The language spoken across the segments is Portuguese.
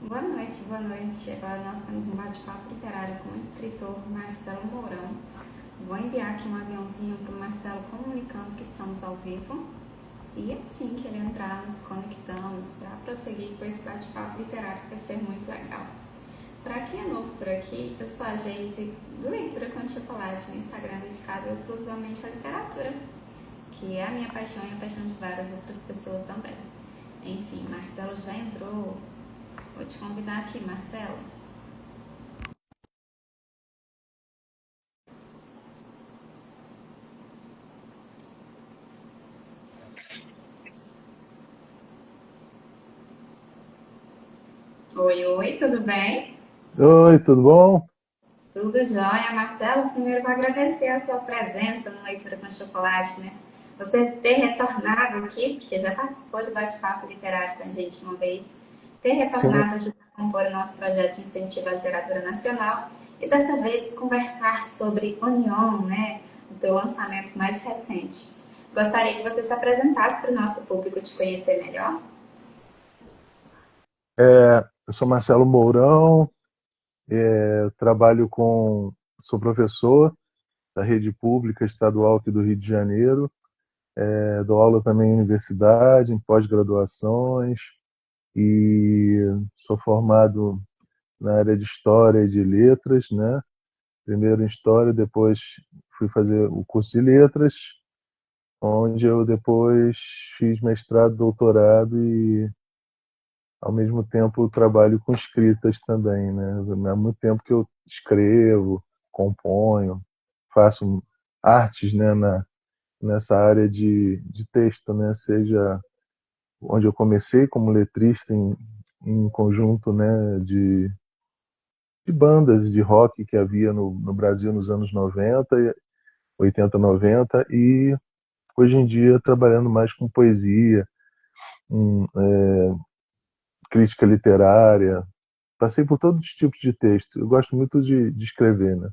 Boa noite, boa noite. Agora nós temos um bate-papo literário com o escritor Marcelo Mourão. Vou enviar aqui um aviãozinho para o Marcelo comunicando que estamos ao vivo. E assim que ele entrar, nos conectamos para prosseguir com esse bate-papo literário que vai ser muito legal. Para quem é novo por aqui, eu sou a Geise do Leitura com Chocolate, no Instagram dedicado exclusivamente à literatura, que é a minha paixão e a paixão de várias outras pessoas também. Enfim, Marcelo já entrou. Vou te convidar aqui, Marcelo. Oi, oi, tudo bem? Oi, tudo bom? Tudo jóia. Marcelo, primeiro vou agradecer a sua presença no Leitura com Chocolate, né? Você ter retornado aqui, porque já participou de bate-papo literário com a gente uma vez, ter Sim, retornado aqui para compor o nosso projeto de incentivo à literatura nacional e dessa vez conversar sobre Union, né? O teu lançamento mais recente. Gostaria que você se apresentasse para o nosso público te conhecer melhor. eu sou Marcelo Mourão, trabalho sou professor da rede pública estadual aqui do Rio de Janeiro, dou aula também em universidade, em pós-graduações e sou formado na área de História e de Letras, né? Primeiro em História, depois fui fazer o curso de Letras, onde eu depois fiz mestrado, doutorado e ao mesmo tempo eu trabalho com escritas também, né? Há muito tempo que eu escrevo, componho, faço artes, né, nessa área de texto, né? Seja onde eu comecei como letrista em conjunto, né, de bandas de rock que havia no Brasil nos anos 90, 80, 90, e hoje em dia trabalhando mais com poesia, crítica literária. Passei por todos os tipos de texto. Eu gosto muito de escrever, né?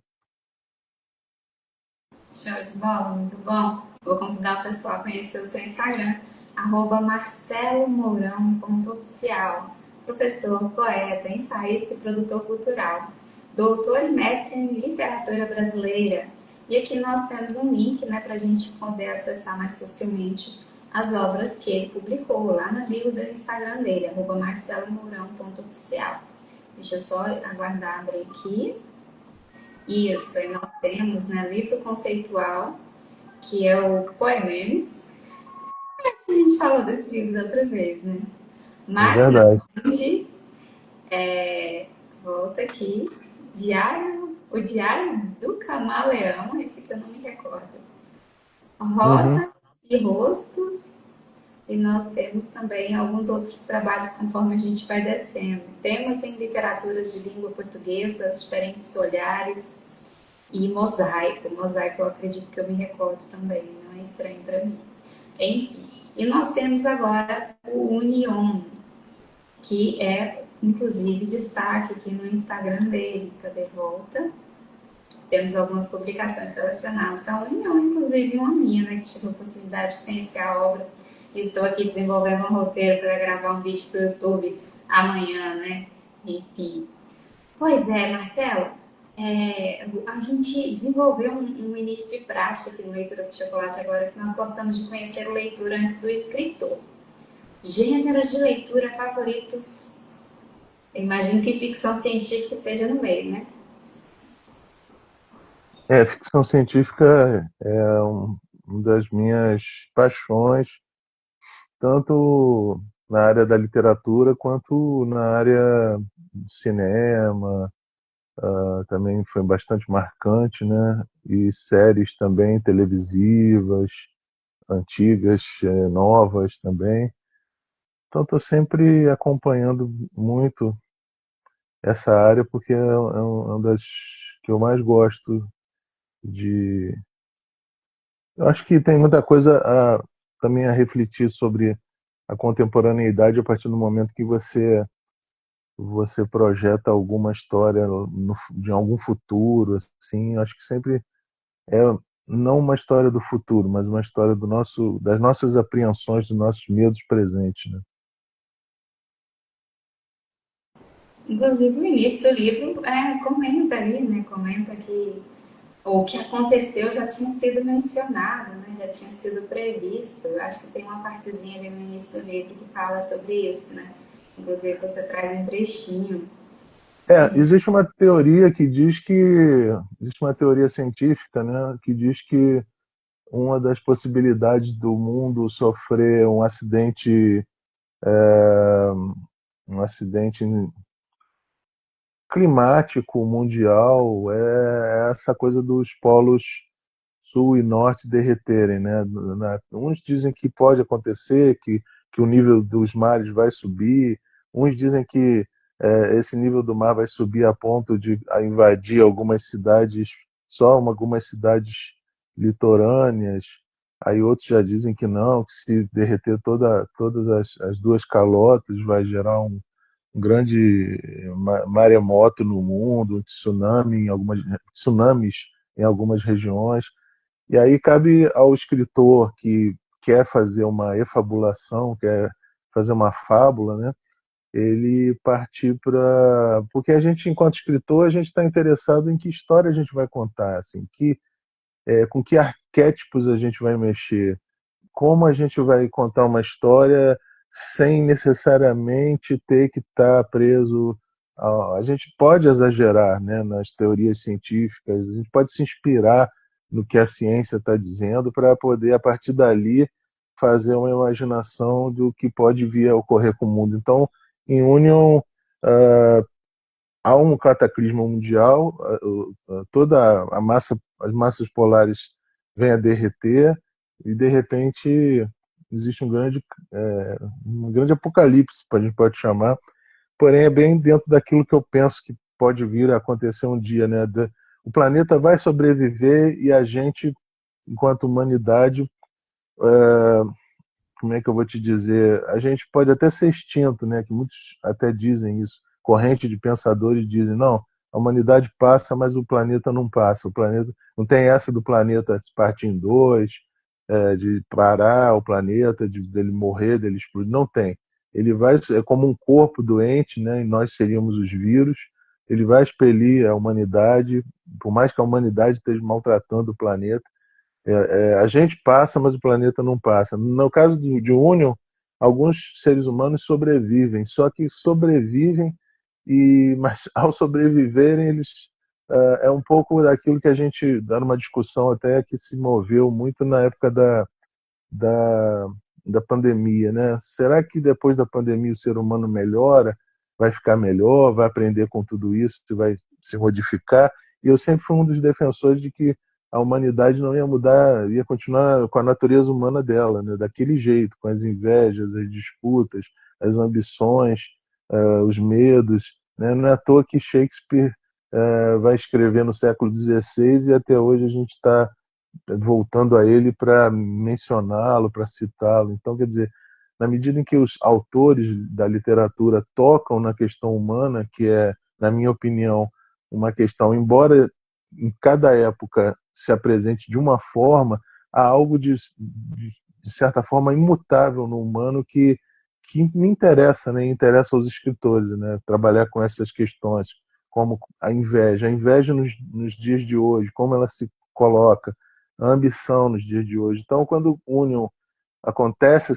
Show de bola, muito bom. Vou convidar o pessoal a conhecer o seu Instagram, @marcelomourão.oficial. Professor, poeta, ensaísta e produtor cultural. Doutor e mestre em literatura brasileira. E aqui nós temos um link, né, para a gente poder acessar mais facilmente as obras que ele publicou lá na bio do Instagram dele, @marcelomourão.oficial. Deixa eu só aguardar abrir aqui. Isso, aí nós temos, né, livro conceitual, que é o Poememes. A gente falou desse livro da outra vez, né? É Máquina verdade. de, volta aqui, o Diário do Camaleão, esse que eu não me recordo. Uhum. Rotas e Rostos, e nós temos também alguns outros trabalhos conforme a gente vai descendo. Temas em literaturas de língua portuguesa, diferentes olhares, e Mosaico. Mosaico eu acredito que eu me recordo também, não é estranho para mim. Enfim, e nós temos agora o Union, que é inclusive destaque aqui no Instagram dele. Cadê volta? Temos algumas publicações selecionadas. A Union, inclusive uma minha, né, que tive a oportunidade de conhecer a obra. Estou aqui desenvolvendo um roteiro para gravar um vídeo para o YouTube amanhã, né? Enfim, pois é, Marcelo, a gente desenvolveu um início de praxe aqui no Leitura de Chocolate agora, que nós gostamos de conhecer o leitor antes do escritor. Gêneros de leitura favoritos. Eu imagino que ficção científica esteja no meio, né? Ficção científica é uma das minhas paixões, tanto na área da literatura quanto na área do cinema. Também foi bastante marcante, né? E séries também televisivas, antigas, novas também. Então, estou sempre acompanhando muito essa área porque é uma das que eu mais gosto de. Eu acho que tem muita coisa também a refletir sobre a contemporaneidade a partir do momento que você projeta alguma história de algum futuro, assim. Eu acho que sempre é não uma história do futuro, mas uma história das nossas apreensões, dos nossos medos presentes, né? Inclusive, o início do livro comenta ali, né? Comenta que o que aconteceu já tinha sido mencionado, né? Já tinha sido previsto. Eu acho que tem uma partezinha ali no início do livro que fala sobre isso, né? Inclusive, você traz um trechinho. Existe uma teoria que diz que existe uma teoria científica, né, que diz que uma das possibilidades do mundo sofrer um acidente climático mundial é essa coisa dos polos sul e norte derreterem, né? Uns dizem que pode acontecer, que o nível dos mares vai subir, uns dizem que esse nível do mar vai subir a ponto de invadir algumas cidades, algumas cidades litorâneas. Aí outros já dizem que não, que se derreter todas as duas calotas vai gerar um grande maremoto no mundo, um tsunamis em algumas regiões. E aí cabe ao escritor que quer fazer uma efabulação, quer fazer uma fábula, né? Ele partir para... Porque a gente, enquanto escritor, a gente está interessado em que história a gente vai contar, assim, com que arquétipos a gente vai mexer, como a gente vai contar uma história sem necessariamente ter que estar preso. A gente pode exagerar, né, nas teorias científicas, a gente pode se inspirar no que a ciência está dizendo para poder, a partir dali, fazer uma imaginação do que pode vir a ocorrer com o mundo. Então, em Union, uh, há um cataclismo mundial, toda a massa, as massas polares vêm a derreter e de repente existe um grande apocalipse, a gente pode chamar, porém é bem dentro daquilo que eu penso que pode vir a acontecer um dia, né? O planeta vai sobreviver e a gente, enquanto humanidade, como é que eu vou te dizer? A gente pode até ser extinto, né? Que muitos até dizem isso. Corrente de pensadores dizem, não, a humanidade passa, mas o planeta não passa. O planeta não tem essa do planeta se partir em dois, de parar o planeta, dele morrer, dele explodir. Não tem. Ele vai, é como um corpo doente, né? E nós seríamos os vírus. Ele vai expelir a humanidade, por mais que a humanidade esteja maltratando o planeta, a gente passa, mas o planeta não passa. No caso de Union, alguns seres humanos sobrevivem, só que sobrevivem, mas ao sobreviverem, eles é um pouco daquilo que a gente dá numa discussão até que se moveu muito na época da, da pandemia, né? Será que depois da pandemia o ser humano melhora, vai ficar melhor, vai aprender com tudo isso, vai se modificar? E eu sempre fui um dos defensores de que a humanidade não ia mudar, ia continuar com a natureza humana dela, né? Daquele jeito, com as invejas, as disputas, as ambições, os medos, né? Não é à toa que Shakespeare vai escrever no século XVI e até hoje a gente está voltando a ele para mencioná-lo, para citá-lo. Então, quer dizer, na medida em que os autores da literatura tocam na questão humana, que é, na minha opinião, uma questão, embora em cada época se apresente de uma forma, há algo de certa forma imutável no humano que me interessa, né? Interessa aos escritores, né? Trabalhar com essas questões, como a inveja nos dias de hoje, como ela se coloca, a ambição nos dias de hoje. Então, quando Union acontece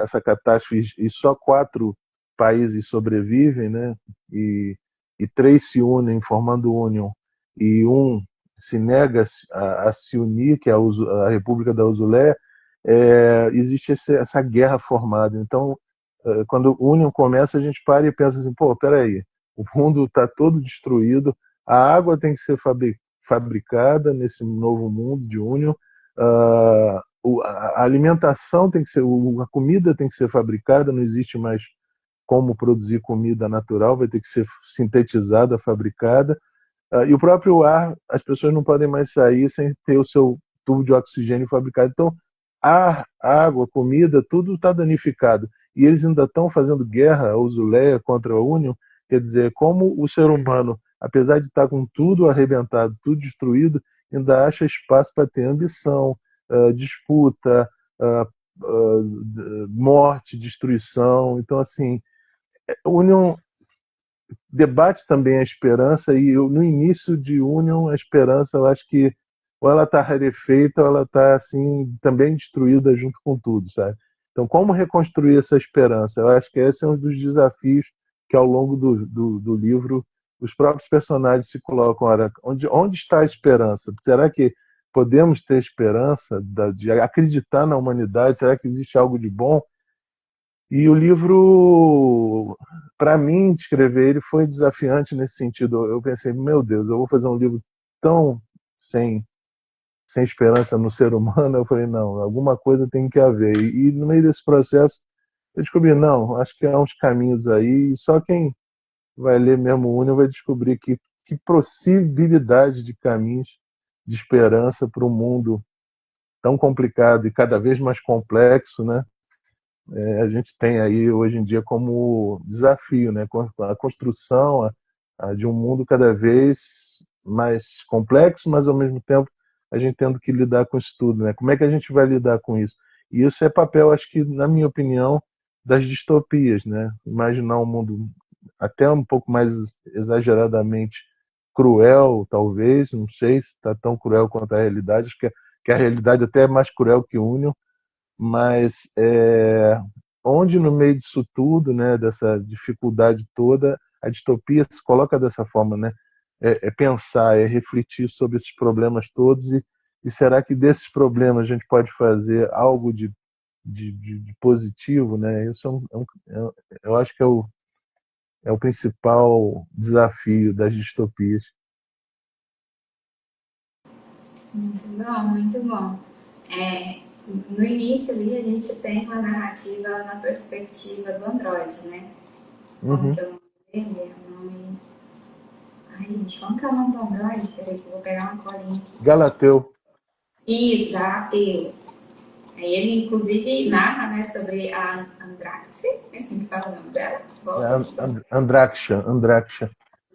essa catástrofe e só 4 países sobrevivem, né? E, e 3 se unem formando Union e um se nega a se unir, que é a República da Uzulé, existe essa guerra formada. Então, quando o Union começa, a gente para e pensa assim, pô, peraí, o mundo está todo destruído, a água tem que ser fabricada nesse novo mundo de Union, a alimentação tem que ser, a comida tem que ser fabricada, não existe mais como produzir comida natural, vai ter que ser sintetizada, fabricada, e o próprio ar, as pessoas não podem mais sair sem ter o seu tubo de oxigênio fabricado. Então, ar, água, comida, tudo está danificado. E eles ainda estão fazendo guerra, a Usuleia contra a Union, quer dizer, como o ser humano, apesar de estar com tudo arrebentado, tudo destruído, ainda acha espaço para ter ambição, disputa, morte, destruição. Então, assim, a Union debate também a esperança, e no início de Union, a esperança, eu acho que ou ela está rarefeita ou ela está assim, também destruída junto com tudo, sabe? Então, como reconstruir essa esperança? Eu acho que esse é um dos desafios que ao longo do livro os próprios personagens se colocam. Ora, onde está a esperança? Será que podemos ter esperança de acreditar na humanidade? Será que existe algo de bom? E o livro, para mim, escrever ele foi desafiante nesse sentido. Eu pensei, meu Deus, eu vou fazer um livro tão sem, sem esperança no ser humano. Eu falei, não, alguma coisa tem que haver. E no meio desse processo, eu descobri, não, acho que há uns caminhos aí, e só quem vai ler mesmo o Uno vai descobrir que possibilidade de caminhos de esperança para um mundo tão complicado e cada vez mais complexo, né? A gente tem aí hoje em dia como desafio, né? A construção de um mundo cada vez mais complexo, mas ao mesmo tempo a gente tendo que lidar com isso tudo, né? Como é que a gente vai lidar com isso? E isso é papel, acho que, na minha opinião, das distopias, né? Imaginar um mundo até um pouco mais exageradamente cruel, talvez, não sei se está tão cruel quanto a realidade, acho que a realidade até é mais cruel que o Union, mas onde no meio disso tudo, né, dessa dificuldade toda, a distopia se coloca dessa forma, né? É pensar, é refletir sobre esses problemas todos e será que desses problemas a gente pode fazer algo de positivo, né? Isso eu acho que é o principal desafio das distopias. Muito bom, muito bom. É, no início ali a gente tem uma narrativa na perspectiva do Android, né? Como Uhum. que é o nome dele? O nome... Ai, gente, como que é o nome do Android? Peraí que eu vou pegar uma colinha aqui. Galateu. Isso, da Ateu. Aí ele, inclusive, narra, né, sobre a Andraxe, é assim que fala o nome dela? Volta aqui. Andraksha.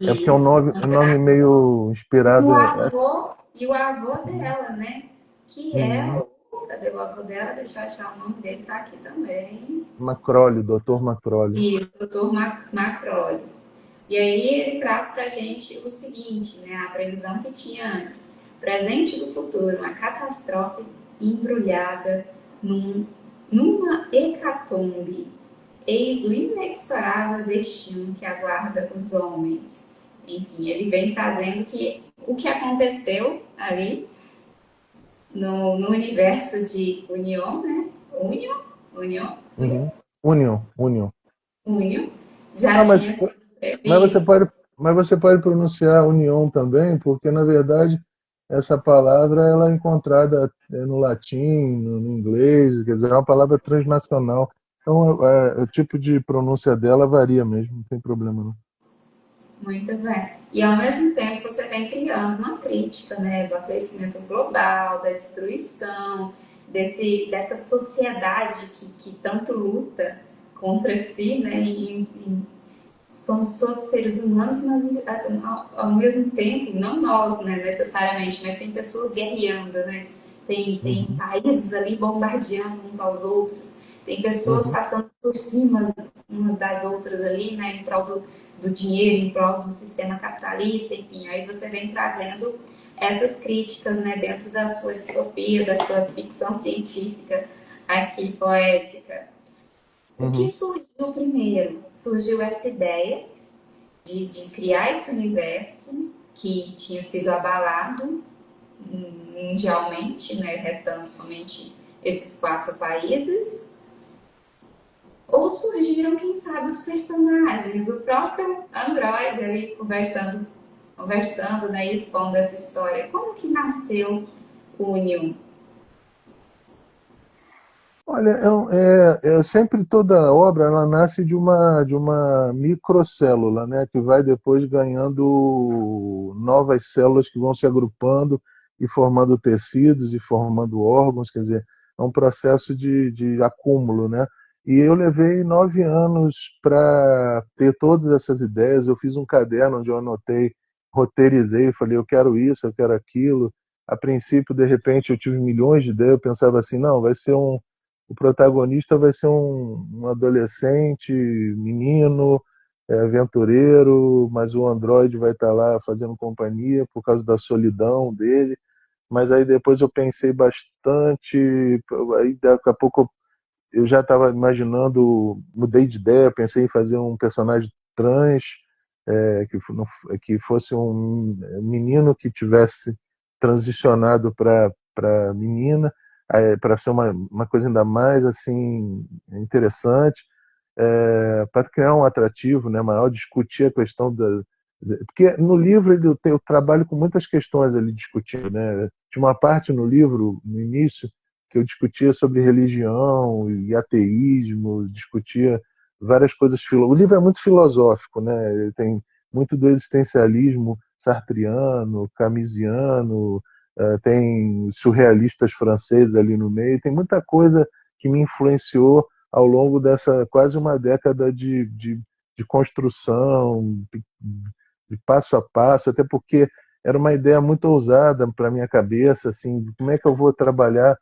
É porque Isso, é um nome Andraxe. meio inspirado E o avô dela, né? Que é em Cadê o avô dela? Deixa eu achar o nome dele, tá aqui também. Macrolli, Dr. Macrolli. Isso, doutor Macrolli. E aí ele traz para a gente o seguinte, né, a previsão que tinha antes. Presente do futuro, uma catástrofe embrulhada numa hecatombe. Eis o inexorável destino que aguarda os homens. Enfim, ele vem trazendo que o que aconteceu ali no universo de Union, né? Union, Uhum. Union. Union, já Não, tinha sido mas previsto. mas você pode pronunciar união também, porque na verdade essa palavra ela é encontrada no latim, no inglês, quer dizer, é uma palavra transnacional. Então o tipo de pronúncia dela varia mesmo, não tem problema não. Muito bem. E ao mesmo tempo você vem criando uma crítica, né, do aquecimento global, da destruição, dessa sociedade que tanto luta contra si, né, somos todos seres humanos, mas ao mesmo tempo, não nós, né, necessariamente, mas tem pessoas guerreando, né? Tem Uhum, países ali bombardeando uns aos outros, tem pessoas uhum, passando por cima umas das outras ali, né, em prol do dinheiro, em prol do sistema capitalista, enfim, aí você vem trazendo essas críticas, né, dentro da sua distopia, da sua ficção científica aqui poética. O que uhum. surgiu primeiro? Surgiu essa ideia de criar esse universo que tinha sido abalado mundialmente, né, restando somente esses 4 países, ou surgiram, quem sabe, os personagens, o próprio Android ali conversando, né, expondo essa história. Como que nasceu o Union? Olha, sempre toda obra ela nasce de uma microcélula, né, que vai depois ganhando novas células que vão se agrupando e formando tecidos e formando órgãos, quer dizer, é um processo de acúmulo, né? E eu levei 9 anos para ter todas essas ideias. Eu fiz um caderno onde eu anotei, roteirizei, falei, eu quero isso, eu quero aquilo. A princípio, de repente, eu tive milhões de ideias. Eu pensava assim, não, o protagonista vai ser um adolescente, menino, aventureiro, mas o androide vai estar lá fazendo companhia por causa da solidão dele. Mas aí depois eu pensei bastante, aí daqui a pouco eu já estava imaginando, mudei de ideia, pensei em fazer um personagem trans, que fosse um menino que tivesse transicionado para menina, para ser uma coisa ainda mais assim interessante, para criar um atrativo, né, maior, discutir a questão porque no livro eu trabalho com muitas questões ali discutindo, né? Tinha uma parte no livro, no início, que eu discutia sobre religião e ateísmo, discutia várias coisas. O livro é muito filosófico, né? Ele tem muito do existencialismo sartriano, camisiano, tem surrealistas franceses ali no meio, tem muita coisa que me influenciou ao longo dessa quase uma década de construção, de passo a passo, até porque era uma ideia muito ousada para minha cabeça, assim, como é que eu vou trabalhar.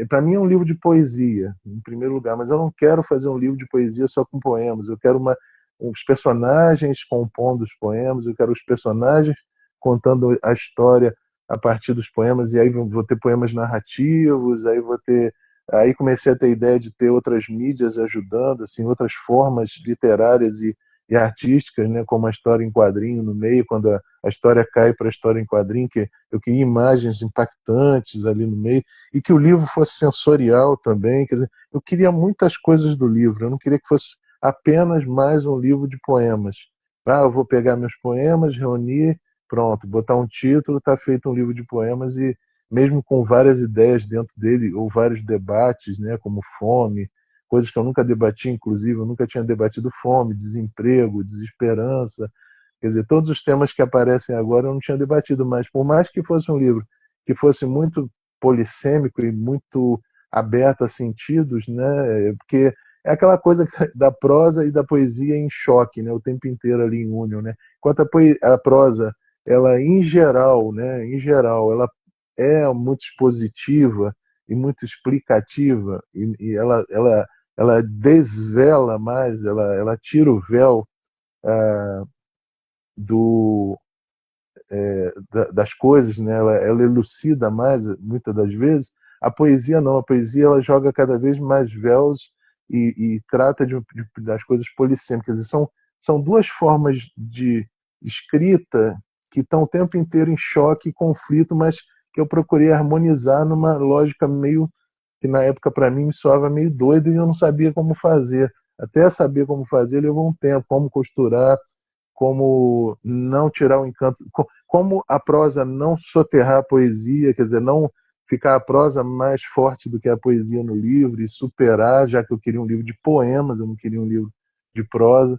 Para mim é um livro de poesia, em primeiro lugar, mas eu não quero fazer um livro de poesia só com poemas. Eu quero os personagens compondo os poemas, eu quero os personagens contando a história a partir dos poemas, e aí vou ter poemas narrativos, aí comecei a ter a ideia de ter outras mídias ajudando, assim, outras formas literárias e artísticas, né, como a história em quadrinho no meio, quando a história cai para a história em quadrinho, que eu queria imagens impactantes ali no meio, e que o livro fosse sensorial também, quer dizer, eu queria muitas coisas do livro, eu não queria que fosse apenas mais um livro de poemas. Eu vou pegar meus poemas, reunir, pronto, botar um título, está feito um livro de poemas, e mesmo com várias ideias dentro dele, ou vários debates, né, como fome, coisas que eu nunca debati, inclusive, eu nunca tinha debatido fome, desemprego, desesperança, quer dizer, todos os temas que aparecem agora eu não tinha debatido, mas por mais que fosse um livro que fosse muito polissêmico e muito aberto a sentidos, né, porque é aquela coisa da prosa e da poesia em choque, né, o tempo inteiro ali em união, né, enquanto a prosa, ela em geral, né, em geral, ela é muito expositiva e muito explicativa, e ela desvela mais, ela tira o véu do, das coisas, né? Ela elucida mais, muitas das vezes. A poesia não, a poesia ela joga cada vez mais véus e trata das coisas polissêmicas. E são duas formas de escrita que estão o tempo inteiro em choque e conflito, mas que eu procurei harmonizar numa lógica meio que na época para mim me soava meio doido e eu não sabia como fazer. Até saber como fazer levou um tempo, como costurar, como não tirar o encanto, como a prosa não soterrar a poesia, quer dizer, não ficar a prosa mais forte do que a poesia no livro e superar, já que eu queria um livro de poemas, eu não queria um livro de prosa,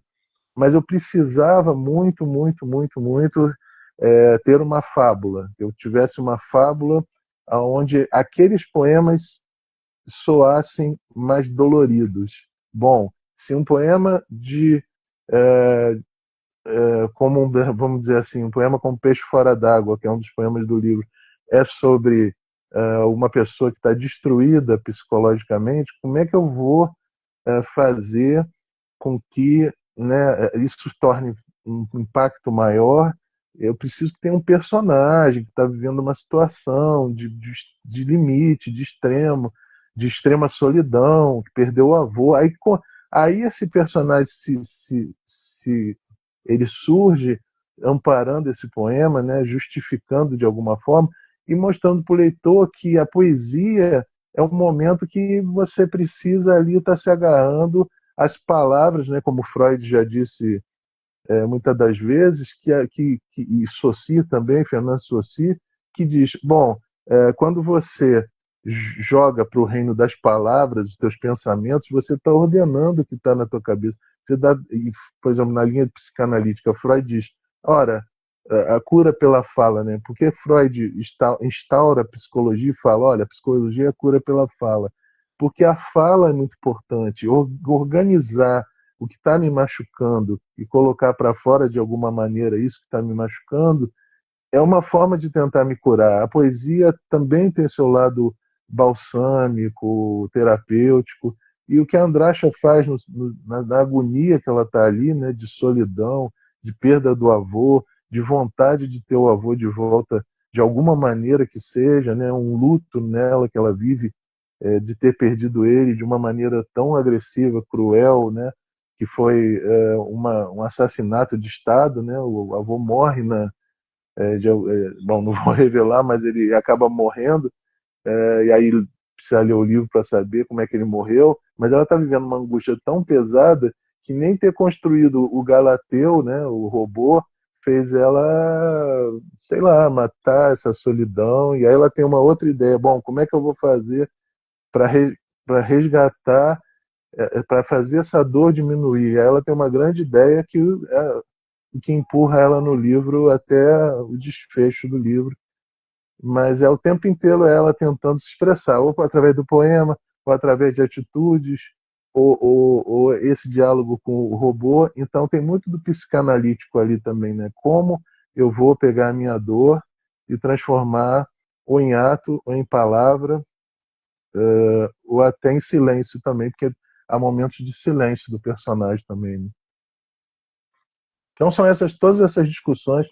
mas eu precisava muito, muito, muito, muito ter uma fábula, que eu tivesse uma fábula onde aqueles poemas soassem mais doloridos. Bom, se um poema é, como vamos dizer assim, um poema como Peixe Fora d'Água, que é um dos poemas do livro, é sobre uma pessoa que está destruída psicologicamente, como é que eu vou fazer com que, né, isso torne um impacto maior? Eu preciso que tenha um personagem que está vivendo uma situação de limite, de extrema solidão, que perdeu o avô. Aí esse personagem se ele surge amparando esse poema, né, justificando de alguma forma e mostrando para o leitor que a poesia é um momento que você precisa ali estar se agarrando às palavras, né, como Freud já disse muitas das vezes, e Saussure também, Fernando Saussure, que diz, bom, quando você joga para o reino das palavras, os teus pensamentos, você está ordenando o que está na tua cabeça. Você dá, por exemplo, na linha psicanalítica, Freud diz, ora, a cura pela fala, né? Porque Freud instaura a psicologia e fala, olha, a psicologia é a cura pela fala. Porque a fala é muito importante. Organizar o que está me machucando e colocar para fora de alguma maneira isso que está me machucando é uma forma de tentar me curar. A poesia também tem seu lado balsâmico, terapêutico, E o que a Andracha faz na agonia que ela está ali, né, de solidão, de perda do avô, de vontade de ter o avô de volta de alguma maneira que seja, né, um luto nela que ela vive, de ter perdido ele de uma maneira tão agressiva, cruel, né, que foi um assassinato de Estado, né, o avô morre bom, não vou revelar, mas ele acaba morrendo, e aí precisa ler o livro para saber como é que ele morreu, mas ela está vivendo uma angústia tão pesada que nem ter construído o Galateu, né, o robô, fez ela, sei lá, matar essa solidão. E aí ela tem uma outra ideia: bom, como é que eu vou fazer para resgatar, para fazer essa dor diminuir? E aí ela tem uma grande ideia que empurra ela no livro até o desfecho do livro, mas é o tempo inteiro ela tentando se expressar, ou através do poema, ou através de atitudes, ou esse diálogo com o robô. Então tem muito do psicanalítico ali também, né? Como eu vou pegar a minha dor e transformar ou em ato, ou em palavra, ou até em silêncio também, porque há momentos de silêncio do personagem também, né? Então são todas essas discussões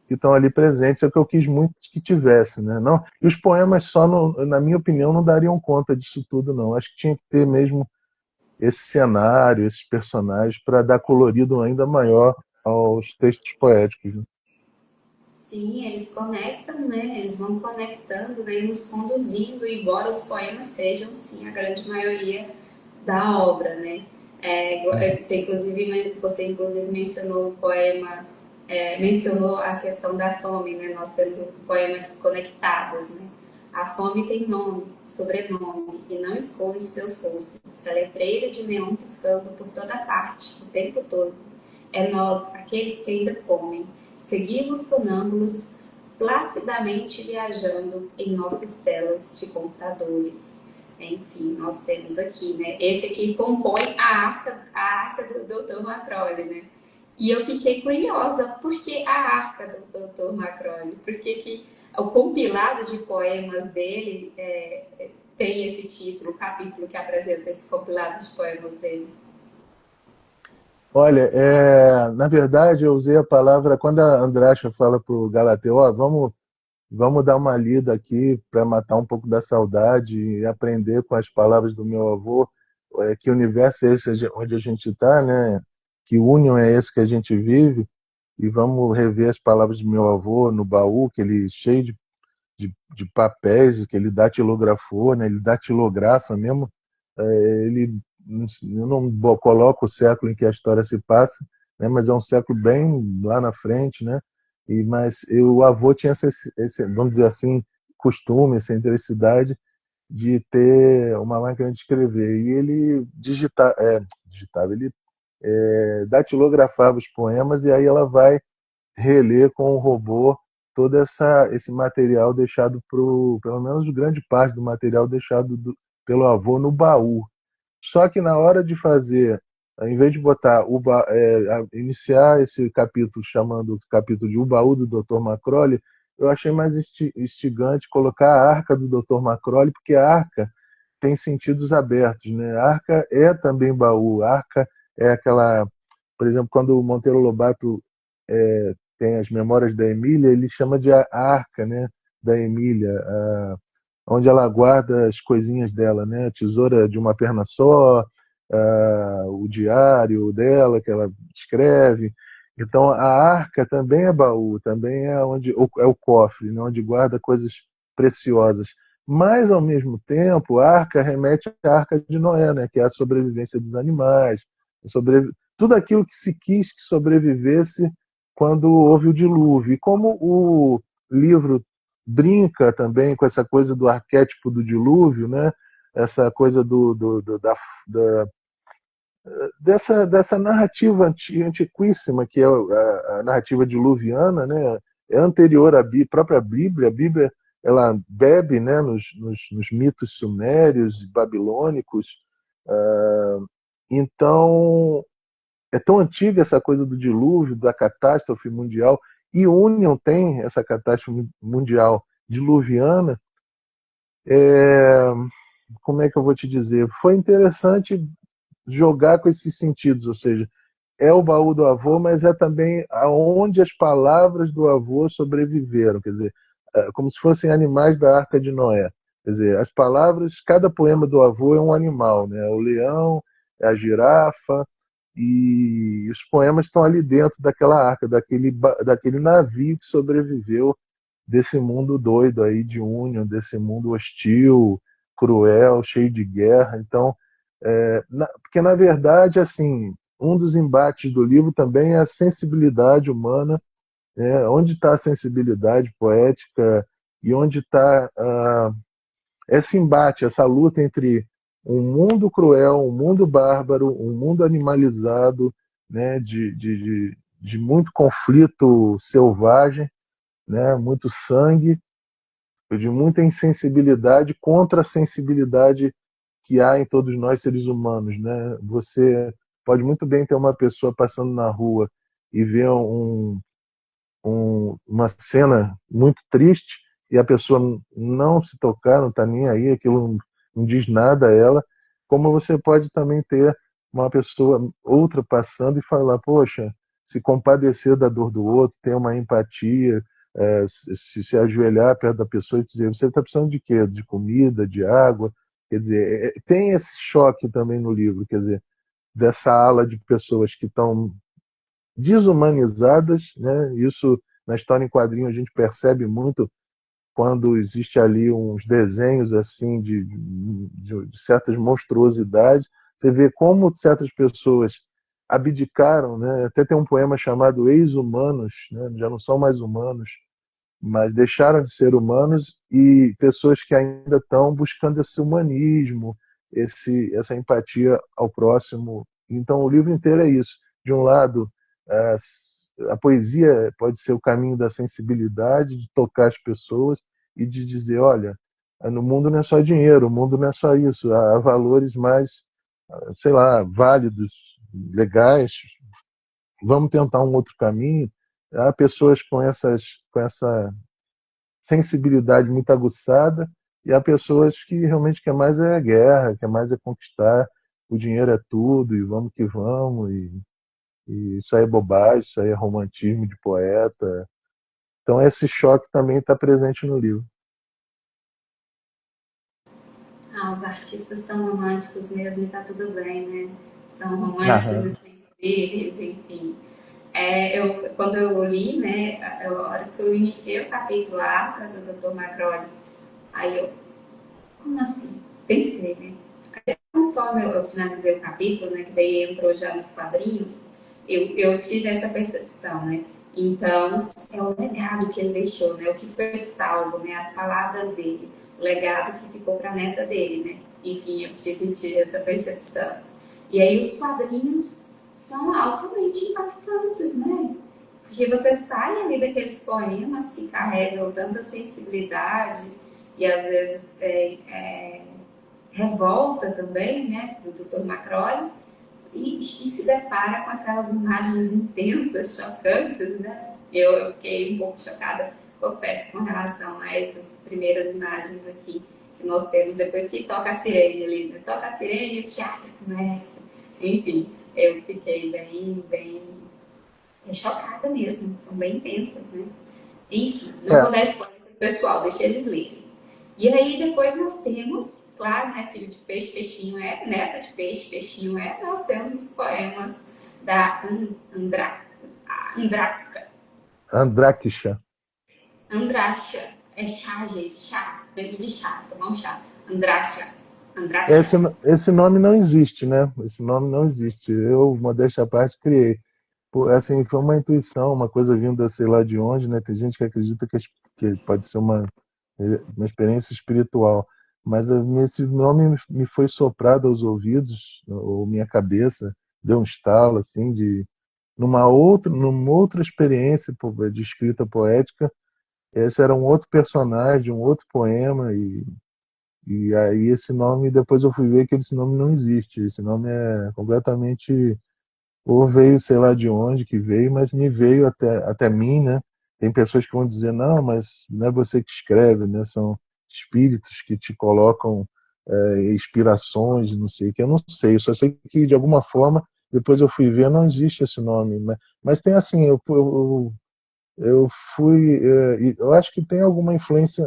que estão ali presentes, é o que eu quis muito que tivesse, né? Não, e os poemas só, na minha opinião, não dariam conta disso tudo, não. Acho que tinha que ter mesmo esse cenário, esses personagens, para dar colorido ainda maior aos textos poéticos, né? Sim, eles conectam, né? Eles vão conectando, né? E nos conduzindo, embora os poemas sejam, sim, a grande maioria da obra, né? Você inclusive mencionou o poema, mencionou a questão da fome, né? Nós temos o poema Desconectados, né? A fome tem nome, sobrenome, e não esconde seus rostos. É letreiro de neon piscando por toda parte, o tempo todo. É nós, aqueles que ainda comem. Seguimos sonâmbulos, placidamente viajando em nossas telas de computadores. Enfim, nós temos aqui, né? Esse aqui compõe a arca do Dr. Macrolli, né? E eu fiquei curiosa, por que a arca do Dr. Macrolli? Por que o compilado de poemas dele tem esse título, o capítulo que apresenta esse compilado de poemas dele? Olha, na verdade, eu usei a palavra, quando a Andracha fala para o Galateu, ó, vamos dar uma lida aqui para matar um pouco da saudade e aprender com as palavras do meu avô, que universo é esse onde a gente está, né? Que união é esse que a gente vive? E vamos rever as palavras do meu avô no baú, que ele cheio de papéis, que ele datilografou, né? Ele datilografa mesmo. Ele, eu não coloco o século em que a história se passa, né? Mas é um século bem lá na frente, né? O avô tinha vamos dizer assim, costume, essa interessidade de ter uma máquina de escrever. E ele digitava, ele datilografava os poemas, e aí ela vai reler com o robô todo esse material deixado pelo menos grande parte do material deixado pelo avô no baú. Só que na hora de fazer, ao invés de botar iniciar esse capítulo chamando o capítulo de O Baú do Dr. Macrolli, eu achei mais instigante colocar a arca do Dr. Macrolli, porque a arca tem sentidos abertos, né? A arca é também baú, a arca é aquela, por exemplo, quando o Monteiro Lobato tem as memórias da Emília, ele chama de a arca, né, da Emília, onde ela guarda as coisinhas dela, né, a tesoura de uma perna só, o diário dela que ela escreve. Então a arca também é baú, também é é o cofre, né, onde guarda coisas preciosas. Mas ao mesmo tempo, a arca remete à arca de Noé, né, que é a sobrevivência dos animais, tudo aquilo que se quis que sobrevivesse quando houve o dilúvio. E como o livro brinca também com essa coisa do arquétipo do dilúvio, né? Essa coisa da, dessa narrativa antiquíssima, que é a narrativa diluviana, né? É anterior à própria Bíblia. A Bíblia ela bebe, né, nos mitos sumérios, babilônicos. Então, é tão antiga essa coisa do dilúvio, da catástrofe mundial, e Union tem essa catástrofe mundial diluviana, como é que eu vou te dizer? Foi interessante jogar com esses sentidos, ou seja, é o baú do avô, mas é também aonde as palavras do avô sobreviveram, quer dizer, como se fossem animais da Arca de Noé. Quer dizer, as palavras, cada poema do avô é um animal, né? O leão, é a girafa, e os poemas estão ali dentro daquela arca, daquele navio que sobreviveu desse mundo doido aí de Union, desse mundo hostil, cruel, cheio de guerra. Então, porque na verdade, assim, um dos embates do livro também é a sensibilidade humana, né? Onde está a sensibilidade poética e onde está esse embate, essa luta entre um mundo cruel, um mundo bárbaro, um mundo animalizado, né? De muito conflito selvagem, né? Muito sangue, de muita insensibilidade contra a sensibilidade que há em todos nós seres humanos, né? Você pode muito bem ter uma pessoa passando na rua e ver uma cena muito triste e a pessoa não se tocar, não está nem aí, aquilo não diz nada a ela, como você pode também ter uma pessoa, outra passando e falar, poxa, se compadecer da dor do outro, ter uma empatia, se ajoelhar perto da pessoa e dizer, você está precisando de quê? De comida, de água? Quer dizer, tem esse choque também no livro, quer dizer, dessa ala de pessoas que estão desumanizadas, né? Isso na história em quadrinho a gente percebe muito quando existe ali uns desenhos assim de certas monstruosidades. Você vê como certas pessoas abdicaram, né? Até tem um poema chamado Ex-Humanos, né? Já não são mais humanos, mas deixaram de ser humanos e pessoas que ainda estão buscando esse humanismo, essa empatia ao próximo. Então o livro inteiro é isso. De um lado, a poesia pode ser o caminho da sensibilidade, de tocar as pessoas e de dizer, olha, no mundo não é só dinheiro, o mundo não é só isso, há valores mais, sei lá, válidos, legais, vamos tentar um outro caminho. Há pessoas com essa sensibilidade muito aguçada e há pessoas que realmente quer mais é guerra, quer mais é conquistar, o dinheiro é tudo e vamos que vamos e isso aí é bobagem, isso aí é romantismo de poeta. Então esse choque também está presente no livro. Os artistas são românticos mesmo e tá tudo bem, né? São românticos e Aham. sensíveis, enfim. Quando eu li, né, a hora que eu iniciei o capítulo A do Dr. Macrolli, aí eu, como assim? Pensei, né? Conforme eu finalizei o capítulo, né, que daí entrou já nos quadrinhos, eu tive essa percepção, né? Então, é o legado que ele deixou, né? O que foi salvo, né? As palavras dele, o legado que ficou para a neta dele, né? Enfim, eu tive essa percepção. E aí os quadrinhos são altamente impactantes, né? Porque você sai ali daqueles poemas que carregam tanta sensibilidade e às vezes revolta também, né, do Dr. Macrolli, e se depara com aquelas imagens intensas, chocantes, né? Eu fiquei um pouco chocada, confesso, com relação a essas primeiras imagens aqui que nós temos depois que toca a sirene ali, né? Toca a sirene e o teatro começa. Enfim, eu fiquei bem chocada mesmo, são bem intensas, né? Enfim, não vou É, dar spoiler pro pessoal, deixa eles lerem. E aí depois nós temos, claro, né, filho de peixe, peixinho é, neta de peixe, peixinho é, nós temos os poemas da Andraxca. Andrakisha. Andraxa, é chá, gente, chá, lembra de chá, tomar um chá. Andraxa, Esse, Andraxa. esse nome não existe, né? Esse nome não existe. Eu, modéstia à parte, criei. Pô, assim, foi uma intuição, uma coisa vinda, sei lá de onde, né? Tem gente que acredita que pode ser uma experiência espiritual, mas esse nome me foi soprado aos ouvidos, ou minha cabeça deu um estalo, assim, numa outra experiência de escrita poética. Esse era um outro personagem, um outro poema, e aí esse nome, depois eu fui ver que esse nome não existe. Esse nome é completamente ou veio, sei lá de onde que veio, mas me veio até mim, né? Tem pessoas que vão dizer, não, mas não é você que escreve, né? São espíritos que te colocam inspirações, não sei, que eu não sei, eu só sei que de alguma forma, depois eu fui ver, não existe esse nome, mas tem assim, eu fui, eu acho que tem alguma influência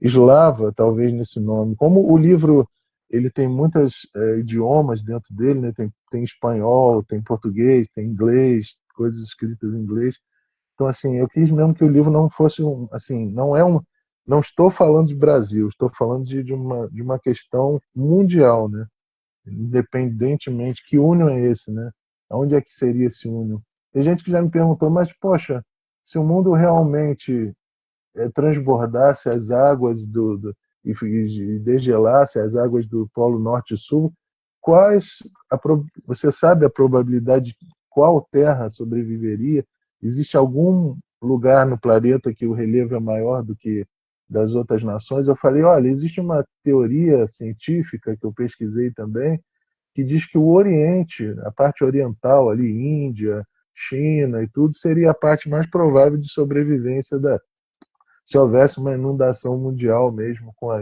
eslava, talvez, nesse nome. Como o livro ele tem muitos idiomas dentro dele, né? Tem espanhol, tem português, tem inglês, coisas escritas em inglês. Então, assim, eu quis mesmo que o livro não fosse assim, não estou falando de Brasil, estou falando de uma questão mundial, né? Independentemente, que união é esse, né? Onde é que seria esse união? Tem gente que já me perguntou, mas, poxa, se o mundo realmente transbordasse as águas e degelasse as águas do Polo Norte e Sul, você sabe a probabilidade de qual terra sobreviveria? Existe algum lugar no planeta que o relevo é maior do que das outras nações? Eu falei, olha, existe uma teoria científica que eu pesquisei também, que diz que o Oriente, a parte oriental ali, Índia, China e tudo, seria a parte mais provável de sobrevivência se houvesse uma inundação mundial mesmo com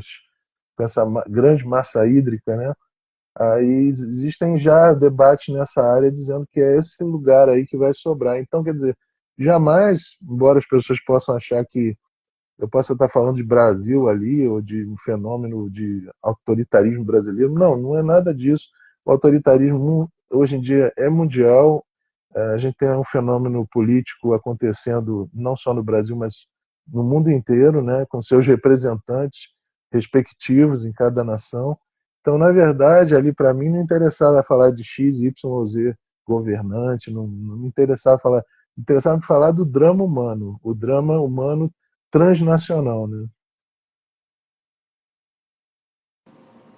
essa grande massa hídrica, né? Aí existem já debates nessa área dizendo que é esse lugar aí que vai sobrar. Então, quer dizer, jamais, embora as pessoas possam achar que eu possa estar falando de Brasil ali, ou de um fenômeno de autoritarismo brasileiro, não é nada disso. O autoritarismo hoje em dia é mundial. A gente tem um fenômeno político acontecendo não só no Brasil, mas no mundo inteiro, né, com seus representantes respectivos em cada nação. Então, na verdade, ali para mim não interessava falar de X, Y ou Z governante, não me interessava falar, interessava falar do drama humano, o drama humano transnacional, né?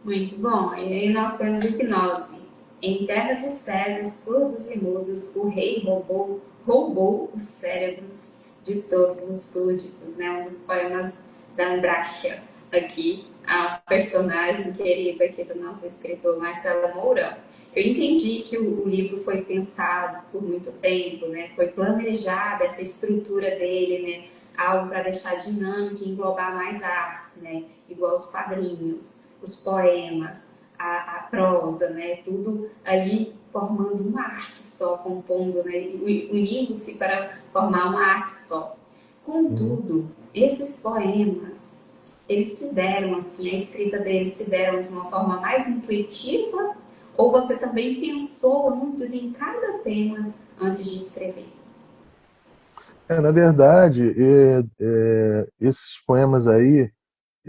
Muito bom. E aí nós temos hipnose. Em terra de cegos, surdos e mudos, o rei roubou os cérebros de todos os súditos, né? Um dos poemas da Andráxia, aqui, a personagem querida aqui do nosso escritor Marcelo Mourão. Eu entendi que o livro foi pensado por muito tempo, né? Foi planejada essa estrutura dele, né? Algo para deixar dinâmico e englobar mais artes, né? Igual os quadrinhos, os poemas, a prosa, né? Tudo ali formando uma arte só, compondo, né? Unindo-se para formar uma arte só. Uhum. Contudo, esses poemas, eles se deram assim, a escrita deles se deram de uma forma mais intuitiva, ou você também pensou antes em cada tema antes de escrever? Na verdade, esses poemas aí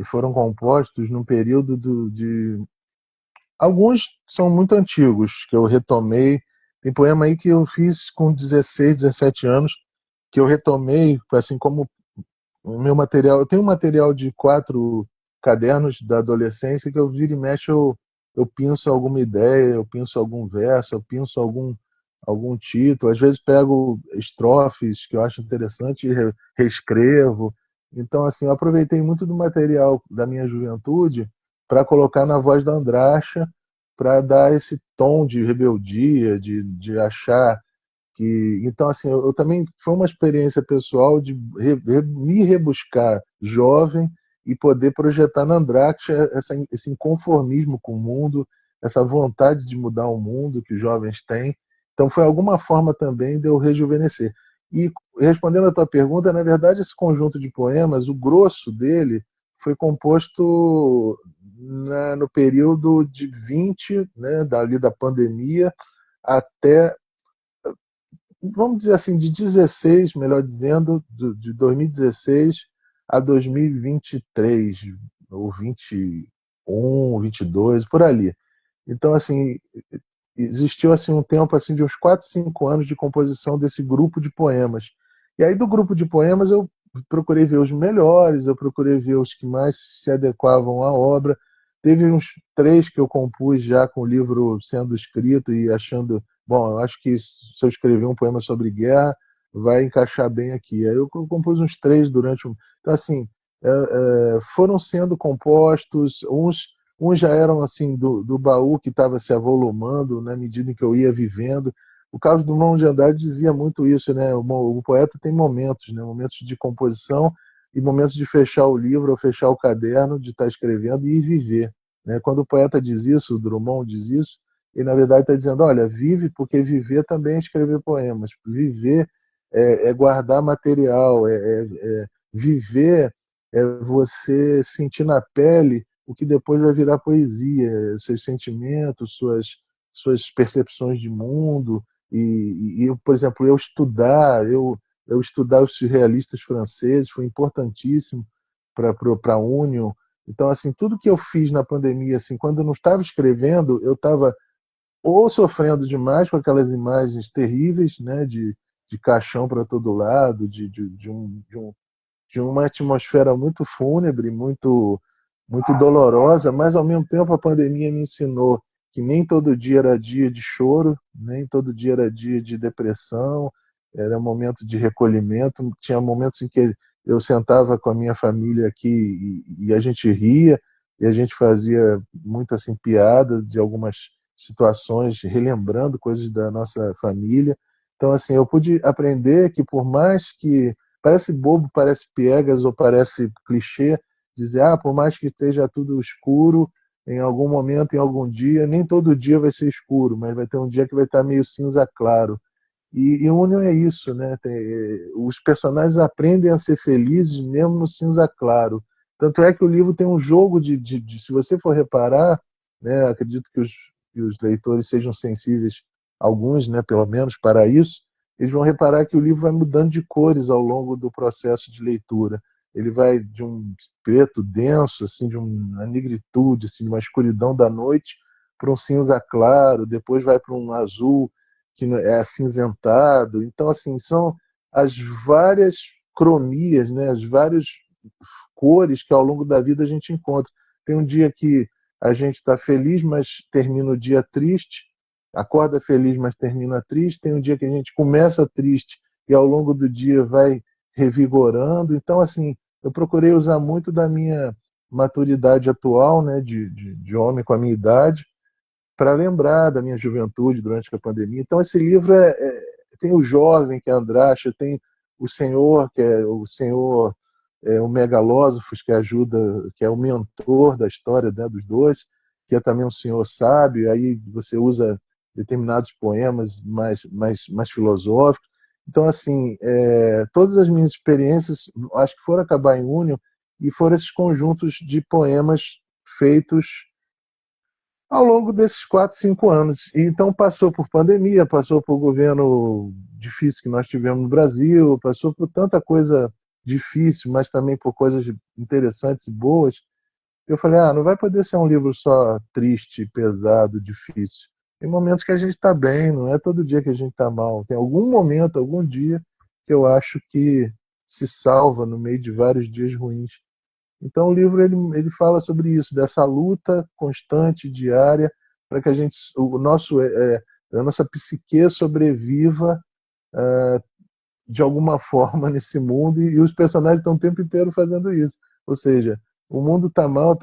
foram compostos num período de alguns são muito antigos, que eu retomei. Tem poema aí que eu fiz com 16, 17 anos, que eu retomei, assim como o meu material. Eu tenho um material de 4 cadernos da adolescência que eu vira e mexe, eu pinço alguma ideia, eu pinço algum verso, eu pinço algum título. Às vezes pego estrofes que eu acho interessante e reescrevo. Então, assim, eu aproveitei muito do material da minha juventude para colocar na voz da Andracha, para dar esse tom de rebeldia, de achar que então assim eu também foi uma experiência pessoal de me rebuscar jovem e poder projetar na Andrax esse inconformismo com o mundo, essa vontade de mudar o mundo que os jovens têm. Então foi alguma forma também de eu rejuvenescer. E respondendo a tua pergunta, na verdade esse conjunto de poemas, o grosso dele foi composto no período de 20, né, dali da pandemia até, vamos dizer assim, de 16, melhor dizendo, de 2016 a 2023, ou 21, 22, por ali. Então, assim, existiu assim um tempo assim de uns 4, 5 anos de composição desse grupo de poemas. E aí do grupo de poemas eu procurei ver os melhores, eu procurei ver os que mais se adequavam à obra. Teve uns 3 que eu compus já com o livro sendo escrito e achando, bom, eu acho que se eu escrever um poema sobre guerra vai encaixar bem aqui. Aí eu compus uns 3 durante um. Então assim, foram sendo compostos, uns já eram assim do baú que estava se avolumando na medida em que eu ia vivendo. O Carlos Drummond de Andrade dizia muito isso, né? O poeta tem momentos, né? Momentos de composição, e momentos de fechar o livro ou fechar o caderno, de estar escrevendo e viver, né? Quando o poeta diz isso, o Drummond diz isso, ele na verdade está dizendo, olha, vive, porque viver também é escrever poemas. Viver é guardar material, viver é você sentir na pele o que depois vai virar poesia, seus sentimentos, suas percepções de mundo. Por exemplo, eu estudar os surrealistas franceses foi importantíssimo para a Union. Então, assim, tudo que eu fiz na pandemia, assim, quando eu não estava escrevendo, eu estava ou sofrendo demais com aquelas imagens terríveis, né, de caixão para todo lado, de uma atmosfera muito fúnebre, muito dolorosa, mas ao mesmo tempo a pandemia me ensinou que nem todo dia era dia de choro, nem todo dia era dia de depressão, era um momento de recolhimento. Tinha momentos em que eu sentava com a minha família aqui e a gente ria, e a gente fazia muito assim piada de algumas situações, relembrando coisas da nossa família. Então, assim, eu pude aprender que por mais que parece bobo, parece piegas ou parece clichê dizer, por mais que esteja tudo escuro, em algum momento, em algum dia, nem todo dia vai ser escuro, mas vai ter um dia que vai estar meio cinza claro. E o Union é isso, né? Os personagens aprendem a ser felizes mesmo no cinza claro. Tanto é que o livro tem um jogo se você for reparar, né, acredito que os leitores sejam sensíveis, alguns, né, pelo menos, para isso, eles vão reparar que o livro vai mudando de cores ao longo do processo de leitura. Ele vai de um preto denso, assim, de uma negritude, assim, de uma escuridão da noite, para um cinza claro, depois vai para um azul que é acinzentado. Então, assim, são as várias cromias, né, as várias cores que ao longo da vida a gente encontra. Tem um dia que a gente está feliz, mas termina o dia triste, acorda feliz, mas termina triste. Tem um dia que a gente começa triste e ao longo do dia vai revigorando. Então, assim, eu procurei usar muito da minha maturidade atual, né, de homem com a minha idade, para lembrar da minha juventude durante a pandemia. Então, esse livro tem o jovem, que é Andrade, tem o senhor, que é o senhor, o Megalósofos, que ajuda, que é o mentor da história, né, dos dois, que é também um senhor sábio. Aí você usa determinados poemas mais filosóficos. Então, assim, todas as minhas experiências, acho que foram acabar em Union, e foram esses conjuntos de poemas feitos ao longo desses 4, 5 anos. E então passou por pandemia, passou por governo difícil que nós tivemos no Brasil, passou por tanta coisa difícil, mas também por coisas interessantes e boas. Eu falei, não vai poder ser um livro só triste, pesado, difícil. Tem momentos que a gente está bem, não é todo dia que a gente está mal. Tem algum momento, algum dia, que eu acho que se salva no meio de vários dias ruins. Então o livro ele fala sobre isso, dessa luta constante, diária, para que a nossa psique sobreviva de alguma forma nesse mundo, e os personagens estão o tempo inteiro fazendo isso. Ou seja, o mundo está mal,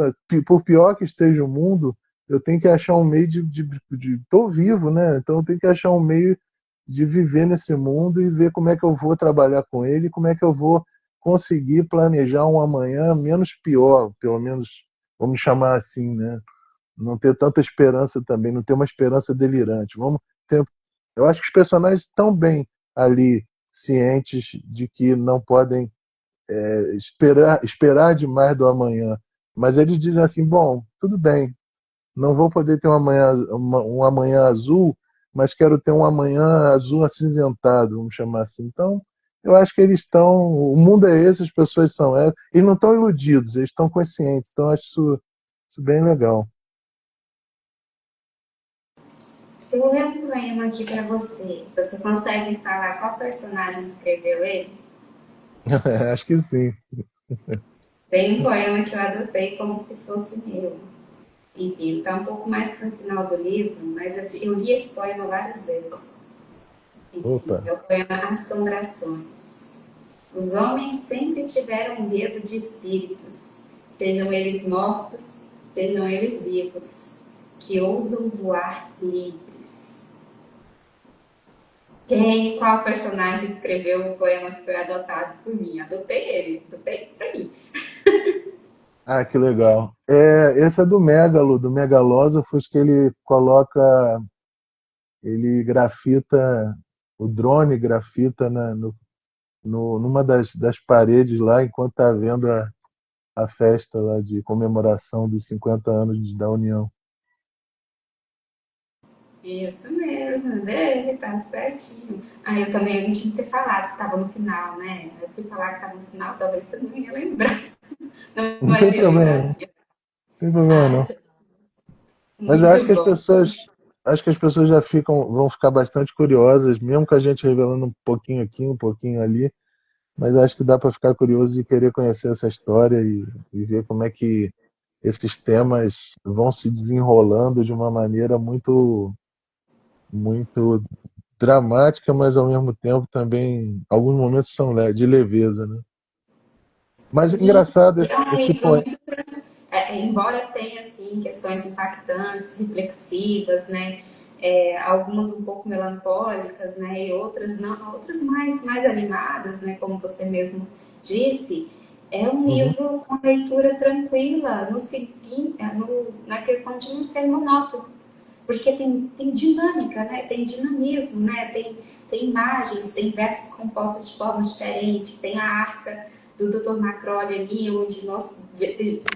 por pior que esteja o mundo, eu tenho que achar um meio tô vivo, né? Então eu tenho que achar um meio de viver nesse mundo e ver como é que eu vou trabalhar com ele, como é que eu vou conseguir planejar um amanhã menos pior, pelo menos vamos chamar assim, né? Não ter tanta esperança também, não ter uma esperança delirante. Eu acho que os personagens estão bem ali, cientes de que não podem esperar demais do amanhã. Mas eles dizem assim, bom, tudo bem, não vou poder ter um amanhã azul, mas quero ter um amanhã azul acinzentado, vamos chamar assim. Então, eu acho que eles estão. O mundo é esse, as pessoas são essas. Eles não estão iludidos, eles estão conscientes. Então, eu acho isso bem legal. Se eu ler um poema aqui para você, você consegue falar qual personagem escreveu ele? Acho que sim. Tem um poema que eu adotei como se fosse meu. Enfim, está um pouco mais para o final do livro, mas eu li esse poema várias vezes. Enfim, Opa. é o poema Assombrações. Os homens sempre tiveram medo de espíritos, sejam eles mortos, sejam eles vivos, que ousam voar livres. Qual personagem escreveu o poema que foi adotado por mim? Adotei ele, adotei pra mim. Ah, que legal. Esse é do Megalo, do Megalósofos, que ele coloca, ele grafita, o drone grafita numa das paredes lá, enquanto está havendo a festa lá de comemoração dos 50 anos da União. Isso mesmo, dele, tá certinho. Ah, eu também não tinha que ter falado se estava no final, né? Eu fui falar que estava no final, talvez você não ia lembrar. Não Mas tem ia lembrar problema, não assim. tem problema Ai, não. Mas eu muito bom. acho que as pessoas vão ficar bastante curiosas, mesmo com a gente revelando um pouquinho aqui, um pouquinho ali. Mas eu acho que dá para ficar curioso e querer conhecer essa história e ver como é que esses temas vão se desenrolando de uma maneira muito dramática, mas ao mesmo tempo também alguns momentos são de leveza, né? Mas Sim, engraçado é um esse livro poema. muito. Embora tenha assim questões impactantes, reflexivas, né, algumas um pouco melancólicas, né, e outras não, outras mais animadas, né, como você mesmo disse, é um Uhum, livro com leitura tranquila, na questão de não ser monótono, porque tem dinâmica, né, tem dinamismo, né, tem imagens, tem versos compostos de formas diferentes, tem a arca do Dr. Macrolli ali, onde nós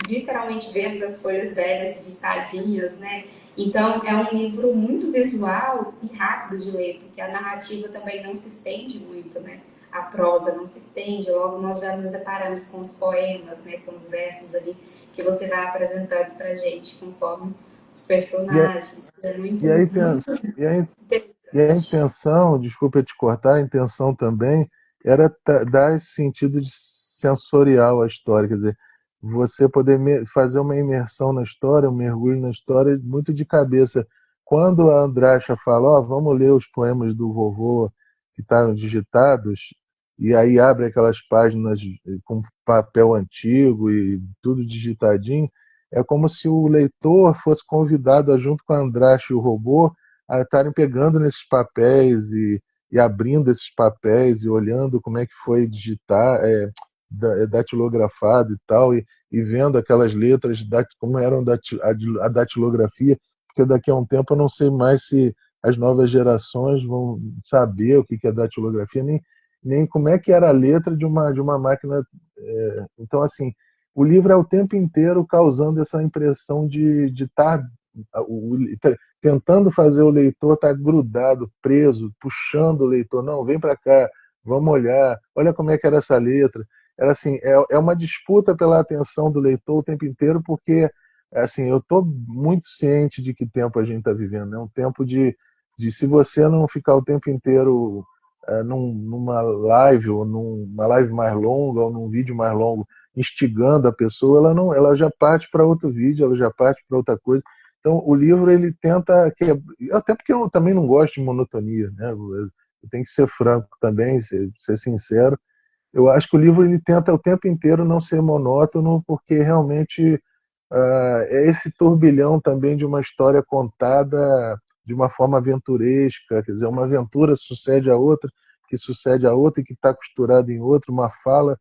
literalmente vemos as folhas velhas ditadinhas, né? Então, é um livro muito visual e rápido de ler, porque a narrativa também não se estende muito, né? A prosa não se estende, logo nós já nos deparamos com os poemas, né? Com os versos ali que você vai apresentando para gente conforme os E, a, personagens. É muito, e, a, inten- muito e a interessante. intenção, desculpa eu te cortar, a intenção também era dar esse sentido de sensorial à história, quer dizer, você poder fazer uma imersão na história, um mergulho na história muito de cabeça. Quando a Andráxa fala, ó, vamos ler os poemas do vovô que estão digitados, e aí abre aquelas páginas com papel antigo e tudo digitadinho, é como se o leitor fosse convidado, junto com a Andráxa e o robô, a estarem pegando nesses papéis e abrindo esses papéis e olhando como é que foi digitar, datilografado e tal, e vendo aquelas letras, como eram a datilografia, porque daqui a um tempo eu não sei mais se as novas gerações vão saber o que é datilografia, nem como é que era a letra de uma máquina. Então, assim, o livro é o tempo inteiro causando essa impressão de estar tentando fazer o leitor estar grudado, preso, puxando o leitor. Não, vem para cá, vamos olhar, olha como é que era essa letra. Era assim, é uma disputa pela atenção do leitor o tempo inteiro, porque assim, eu estou muito ciente de que tempo a gente está vivendo. É um tempo de se você não ficar o tempo inteiro numa live, ou numa live mais longa, ou num vídeo mais longo, instigando a pessoa, ela já parte para outro vídeo, ela já parte para outra coisa. Então, o livro ele tenta até porque eu também não gosto de monotonia, né? Eu tenho que ser franco também, ser sincero. Eu acho que o livro ele tenta o tempo inteiro não ser monótono, porque realmente é esse turbilhão também de uma história contada de uma forma aventuresca, quer dizer, uma aventura sucede a outra, que sucede a outra e que está costurada em outra, uma fala,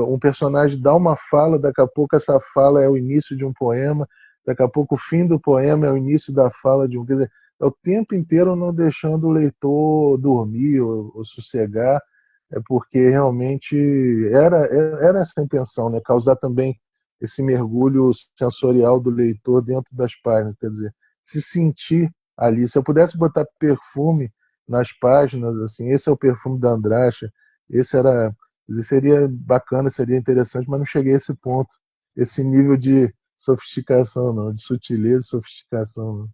um personagem dá uma fala, daqui a pouco essa fala é o início de um poema, daqui a pouco o fim do poema é o início da fala de um, quer dizer, é o tempo inteiro não deixando o leitor dormir ou sossegar, porque realmente era essa a intenção, né? Causar também esse mergulho sensorial do leitor dentro das páginas, quer dizer, se sentir ali. Se eu pudesse botar perfume nas páginas, assim, esse é o perfume da Andrácia, esse era, seria bacana, seria interessante, mas não cheguei a esse ponto, esse nível de sofisticação, não, de sutileza e sofisticação. Não.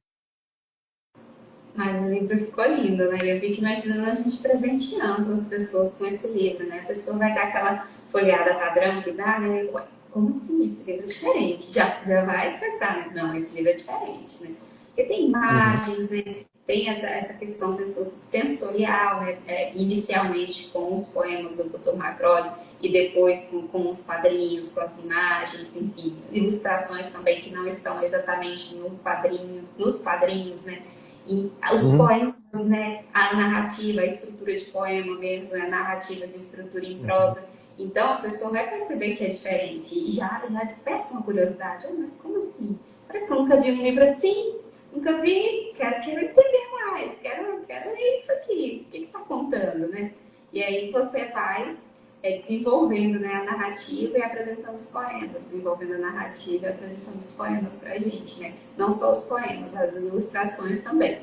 Mas o livro ficou lindo, né? Eu fico imaginando a gente presenteando as pessoas com esse livro, né? A pessoa vai dar aquela folheada padrão que dá, né? Ué, como assim? Esse livro é diferente. Já vai pensar, né? Não, esse livro é diferente, né? Porque tem Uhum, imagens, né? Tem essa questão sensorial, né? Inicialmente com os poemas do Dr. Macrolli e depois com os quadrinhos, com as imagens, enfim, ilustrações também que não estão exatamente no quadrinho, nos quadrinhos, né? E os uhum, poemas né? A narrativa, a estrutura de poema mesmo, a narrativa de estrutura em prosa. Então a pessoa vai perceber que é diferente e já desperta uma curiosidade. Oh, mas como assim? Parece que eu nunca vi um livro assim, nunca vi, quero entender mais, quero ler isso aqui, o que está contando, né? E aí você vai desenvolvendo, né, a narrativa e apresentando os poemas, desenvolvendo a narrativa e apresentando os poemas para a gente, né? Não só os poemas, as ilustrações também.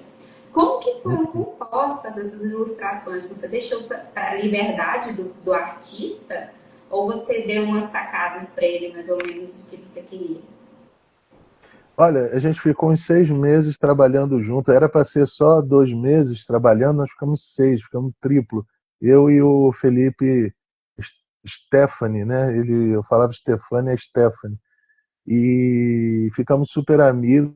Como que foram compostas essas ilustrações? Você deixou para a liberdade do artista ou você deu umas sacadas para ele, mais ou menos, do que você queria? Olha, a gente ficou uns 6 meses trabalhando junto. Era para ser só 2 meses trabalhando, nós ficamos 6, ficamos triplo. Eu e o Felipe Stephanie, né? Eu falava Stefania, é Stephanie. E ficamos super amigos.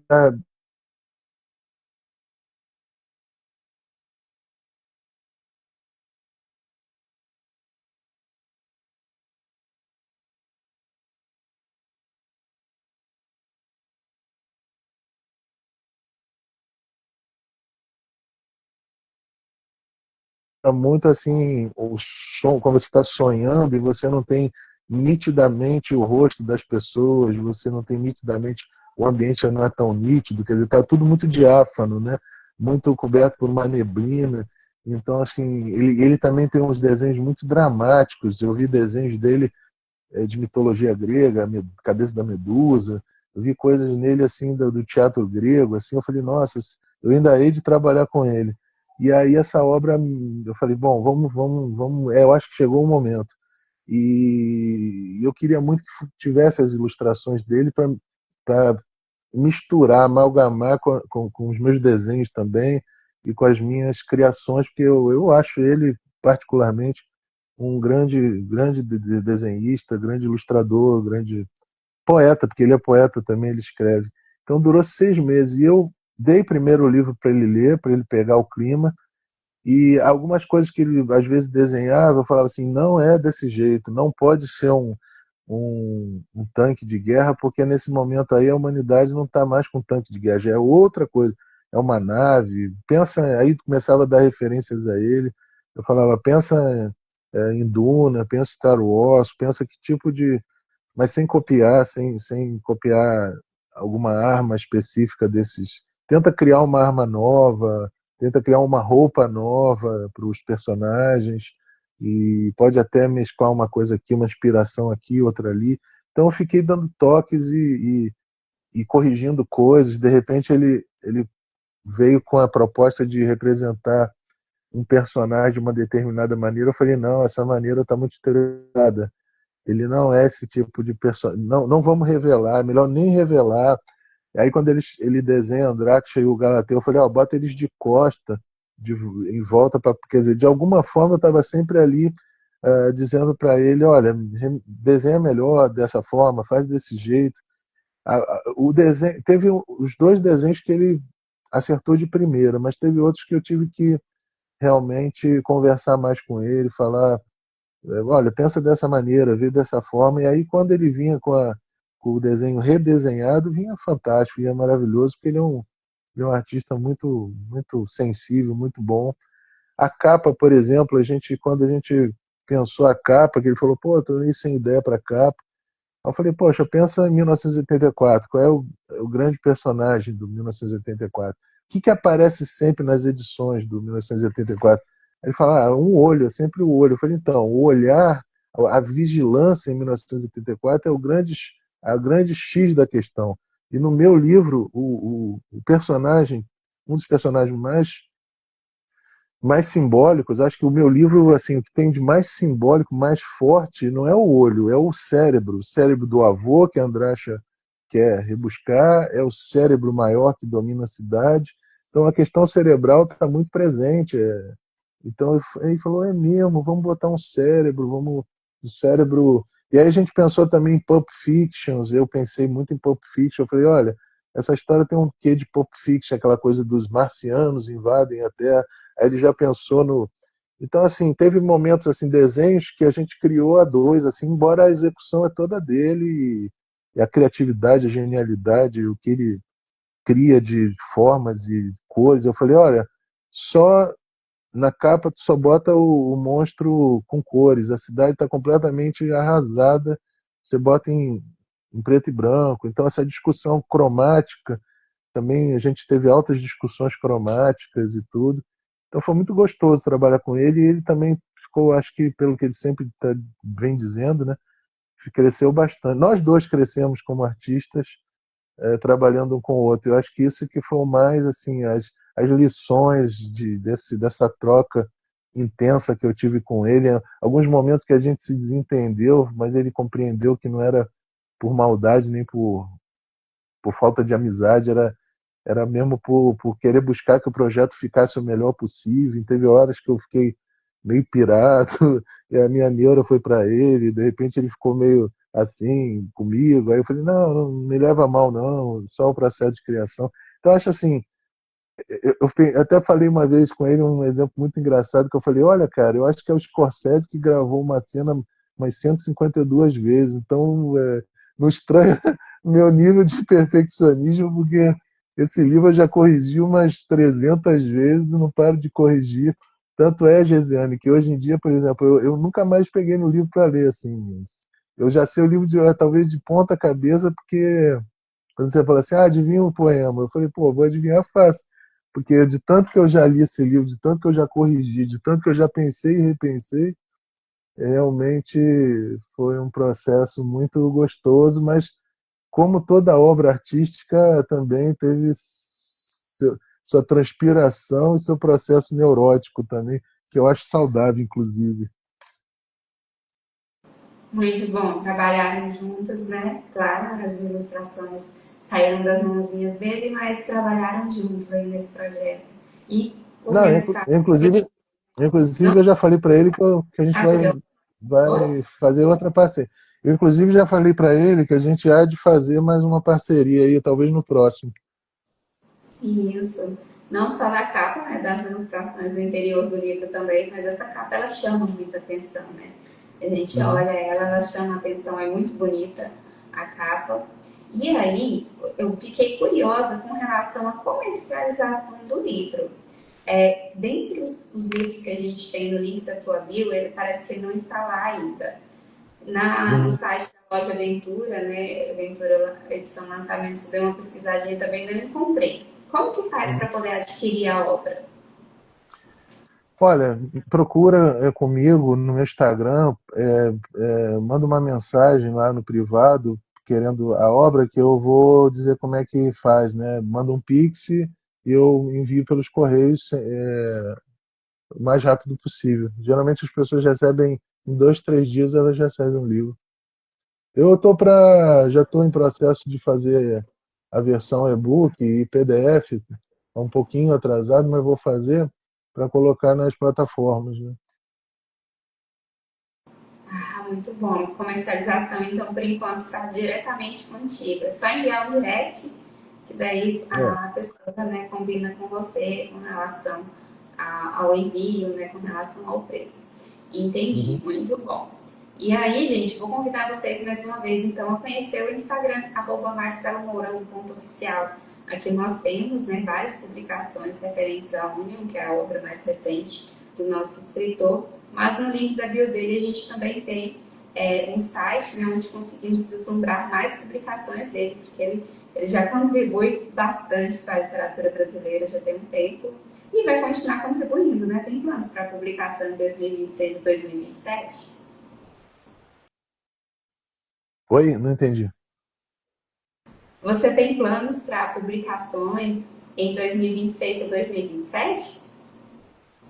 Muito assim, o som, quando você está sonhando e você não tem nitidamente o rosto das pessoas, você não tem nitidamente, o ambiente não é tão nítido, quer dizer, está tudo muito diáfano, né? Muito coberto por uma neblina. Então, assim, ele também tem uns desenhos muito dramáticos. Eu vi desenhos dele de mitologia grega, a cabeça da Medusa. Eu vi coisas nele assim do teatro grego, assim. Eu falei, nossa, eu ainda hei de trabalhar com ele. E aí essa obra, eu falei, bom, vamos. Eu acho que chegou o momento. E eu queria muito que tivesse as ilustrações dele para misturar, amalgamar com os meus desenhos também e com as minhas criações, porque eu acho ele particularmente um grande desenhista, grande ilustrador, grande poeta, porque ele é poeta também, ele escreve. Então durou 6 meses e eu dei primeiro o livro para ele ler, para ele pegar o clima, e algumas coisas que ele às vezes desenhava, eu falava assim, não é desse jeito, não pode ser um tanque de guerra, porque nesse momento aí a humanidade não está mais com tanque de guerra, já é outra coisa, é uma nave. Pensa, aí começava a dar referências a ele. Eu falava, pensa em Duna, pensa Star Wars, pensa que tipo de. Mas sem copiar, sem copiar alguma arma específica desses. Tenta criar uma arma nova, tenta criar uma roupa nova para os personagens e pode até mesclar uma coisa aqui, uma inspiração aqui, outra ali. Então eu fiquei dando toques e corrigindo coisas. De repente ele veio com a proposta de representar um personagem de uma determinada maneira. Eu falei, não, essa maneira está muito interessada. Ele não é esse tipo de personagem. Não, não vamos revelar, é melhor nem revelar. Aí quando ele desenha Andrax e o Galateu, eu falei, ó, bota eles de costa, em volta, quer dizer, de alguma forma eu estava sempre ali dizendo para ele, olha, desenha melhor dessa forma, faz desse jeito. O desenho, teve os dois desenhos que ele acertou de primeira, mas teve outros que eu tive que realmente conversar mais com ele, falar, olha, pensa dessa maneira, vê dessa forma, e aí quando ele vinha com o desenho redesenhado, vinha fantástico, vinha maravilhoso, porque ele é um artista muito sensível, muito bom. A capa, por exemplo, quando a gente pensou a capa, que ele falou, pô, tô nem sem ideia para capa. Aí eu falei, poxa, pensa em 1984, qual é o grande personagem do 1984? O que aparece sempre nas edições do 1984? Ele fala, um olho, é sempre o olho. Eu falei, então, o olhar, a vigilância em 1984 é a grande X da questão. E no meu livro, o personagem, um dos personagens mais simbólicos, acho que o meu livro, assim, o que tem de mais simbólico, mais forte, não é o olho, é o cérebro do avô que a Andracha quer rebuscar, é o cérebro maior que domina a cidade. Então a questão cerebral está muito presente. Então ele falou, é mesmo, vamos botar um cérebro, vamos um cérebro. E aí a gente pensou também em Pulp Fictions, eu pensei muito em Pulp Fiction, eu falei, olha, essa história tem um quê de Pulp Fiction, aquela coisa dos marcianos invadem a Terra. Aí ele já pensou no. Então, assim, teve momentos, assim, desenhos que a gente criou a dois, assim, embora a execução é toda dele e a criatividade, a genialidade, o que ele cria de formas e cores. Eu falei, olha, só na capa tu só bota o monstro com cores, a cidade está completamente arrasada, você bota em preto e branco. Então essa discussão cromática também, a gente teve altas discussões cromáticas e tudo. Então foi muito gostoso trabalhar com ele, e ele também ficou, acho que pelo que ele sempre vem dizendo, né, cresceu bastante. Nós dois crescemos como artistas, trabalhando um com o outro. Eu acho que isso que foi o mais, assim, as lições dessa troca intensa que eu tive com ele. Alguns momentos que a gente se desentendeu, mas ele compreendeu que não era por maldade nem por falta de amizade, era mesmo por querer buscar que o projeto ficasse o melhor possível. E teve horas que eu fiquei meio pirado, e a minha neura foi para ele, de repente ele ficou meio assim comigo. Aí eu falei: não, não me leva a mal, não, só o processo de criação. Então, acho assim, até falei uma vez com ele um exemplo muito engraçado, que eu falei: olha, cara, eu acho que é o Scorsese que gravou uma cena umas 152 vezes, então não estranha meu nível de perfeccionismo, porque esse livro eu já corrigi umas 300 vezes e não paro de corrigir. Tanto é, Gesiane, que hoje em dia, por exemplo, eu nunca mais peguei no livro para ler, assim. Eu já sei o livro talvez de ponta cabeça, porque quando você fala assim: adivinha um poema, eu falei: pô, vou adivinhar fácil, porque de tanto que eu já li esse livro, de tanto que eu já corrigi, de tanto que eu já pensei e repensei, realmente foi um processo muito gostoso. Mas como toda obra artística também teve sua transpiração e seu processo neurótico também, que eu acho saudável, inclusive. Muito bom trabalharem juntos, né? Claro, as ilustrações saíram das mãozinhas dele, mas trabalharam juntos aí nesse projeto. E o Não, resultado não inclusive eu já falei para ele que a gente maravilhoso. vai fazer outra parceria. Eu, inclusive, já falei para ele que a gente há de fazer mais uma parceria aí, talvez no próximo. Isso. Não só da capa, né, das ilustrações do interior do livro também, mas essa capa ela chama muita atenção, né? A gente Uhum. olha ela, ela chama atenção, é muito bonita a capa. E aí, eu fiquei curiosa com relação à comercialização do livro. Dentre os livros que a gente tem no link da tua bio, ele parece que ele não está lá ainda. No Uhum. site da loja Ventura, né, Ventura Edição Lançamento, se deu uma pesquisadinha também, não encontrei. Como que faz para Uhum. poder adquirir a obra? Olha, procura comigo no meu Instagram, manda uma mensagem lá no privado, querendo a obra, que eu vou dizer como é que faz, né? Manda um Pix e eu envio pelos correios, o mais rápido possível. Geralmente as pessoas recebem em 2, 3 dias, elas recebem um livro. Já estou em processo de fazer a versão e-book e PDF, é um pouquinho atrasado, mas vou fazer para colocar nas plataformas, né? Ah, muito bom. Comercialização, então, por enquanto, está diretamente contigo. É só enviar um direct, que daí É. a pessoa, né, combina com você com relação ao envio, né, com relação ao preço. Entendi, Uhum. muito bom. E aí, gente, vou convidar vocês mais uma vez, então, a conhecer o Instagram, @marcelomourão.oficial. Aqui nós temos, né, várias publicações referentes a Union, que é a obra mais recente do nosso escritor, mas no link da bio dele a gente também tem um site, né, onde conseguimos vislumbrar mais publicações dele, porque ele já contribui bastante para a literatura brasileira, já tem um tempo, e vai continuar contribuindo, né? Tem planos para publicação em 2026 e 2027? Oi? Não entendi. Você tem planos para publicações em 2026 e 2027?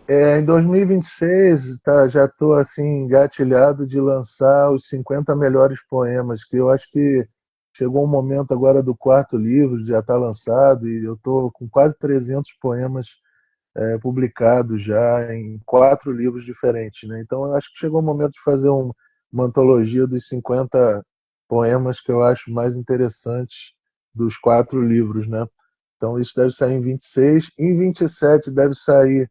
Em 2026, tá, já estou assim engatilhado de lançar os 50 melhores poemas, que eu acho que chegou um momento agora do quarto livro, já está lançado, e eu estou com quase 300 poemas publicados já em 4 livros diferentes, né? Então eu acho que chegou o momento de fazer uma antologia dos 50 poemas que eu acho mais interessantes dos 4 livros, né? Então isso deve sair em 26. Em 27 deve sair,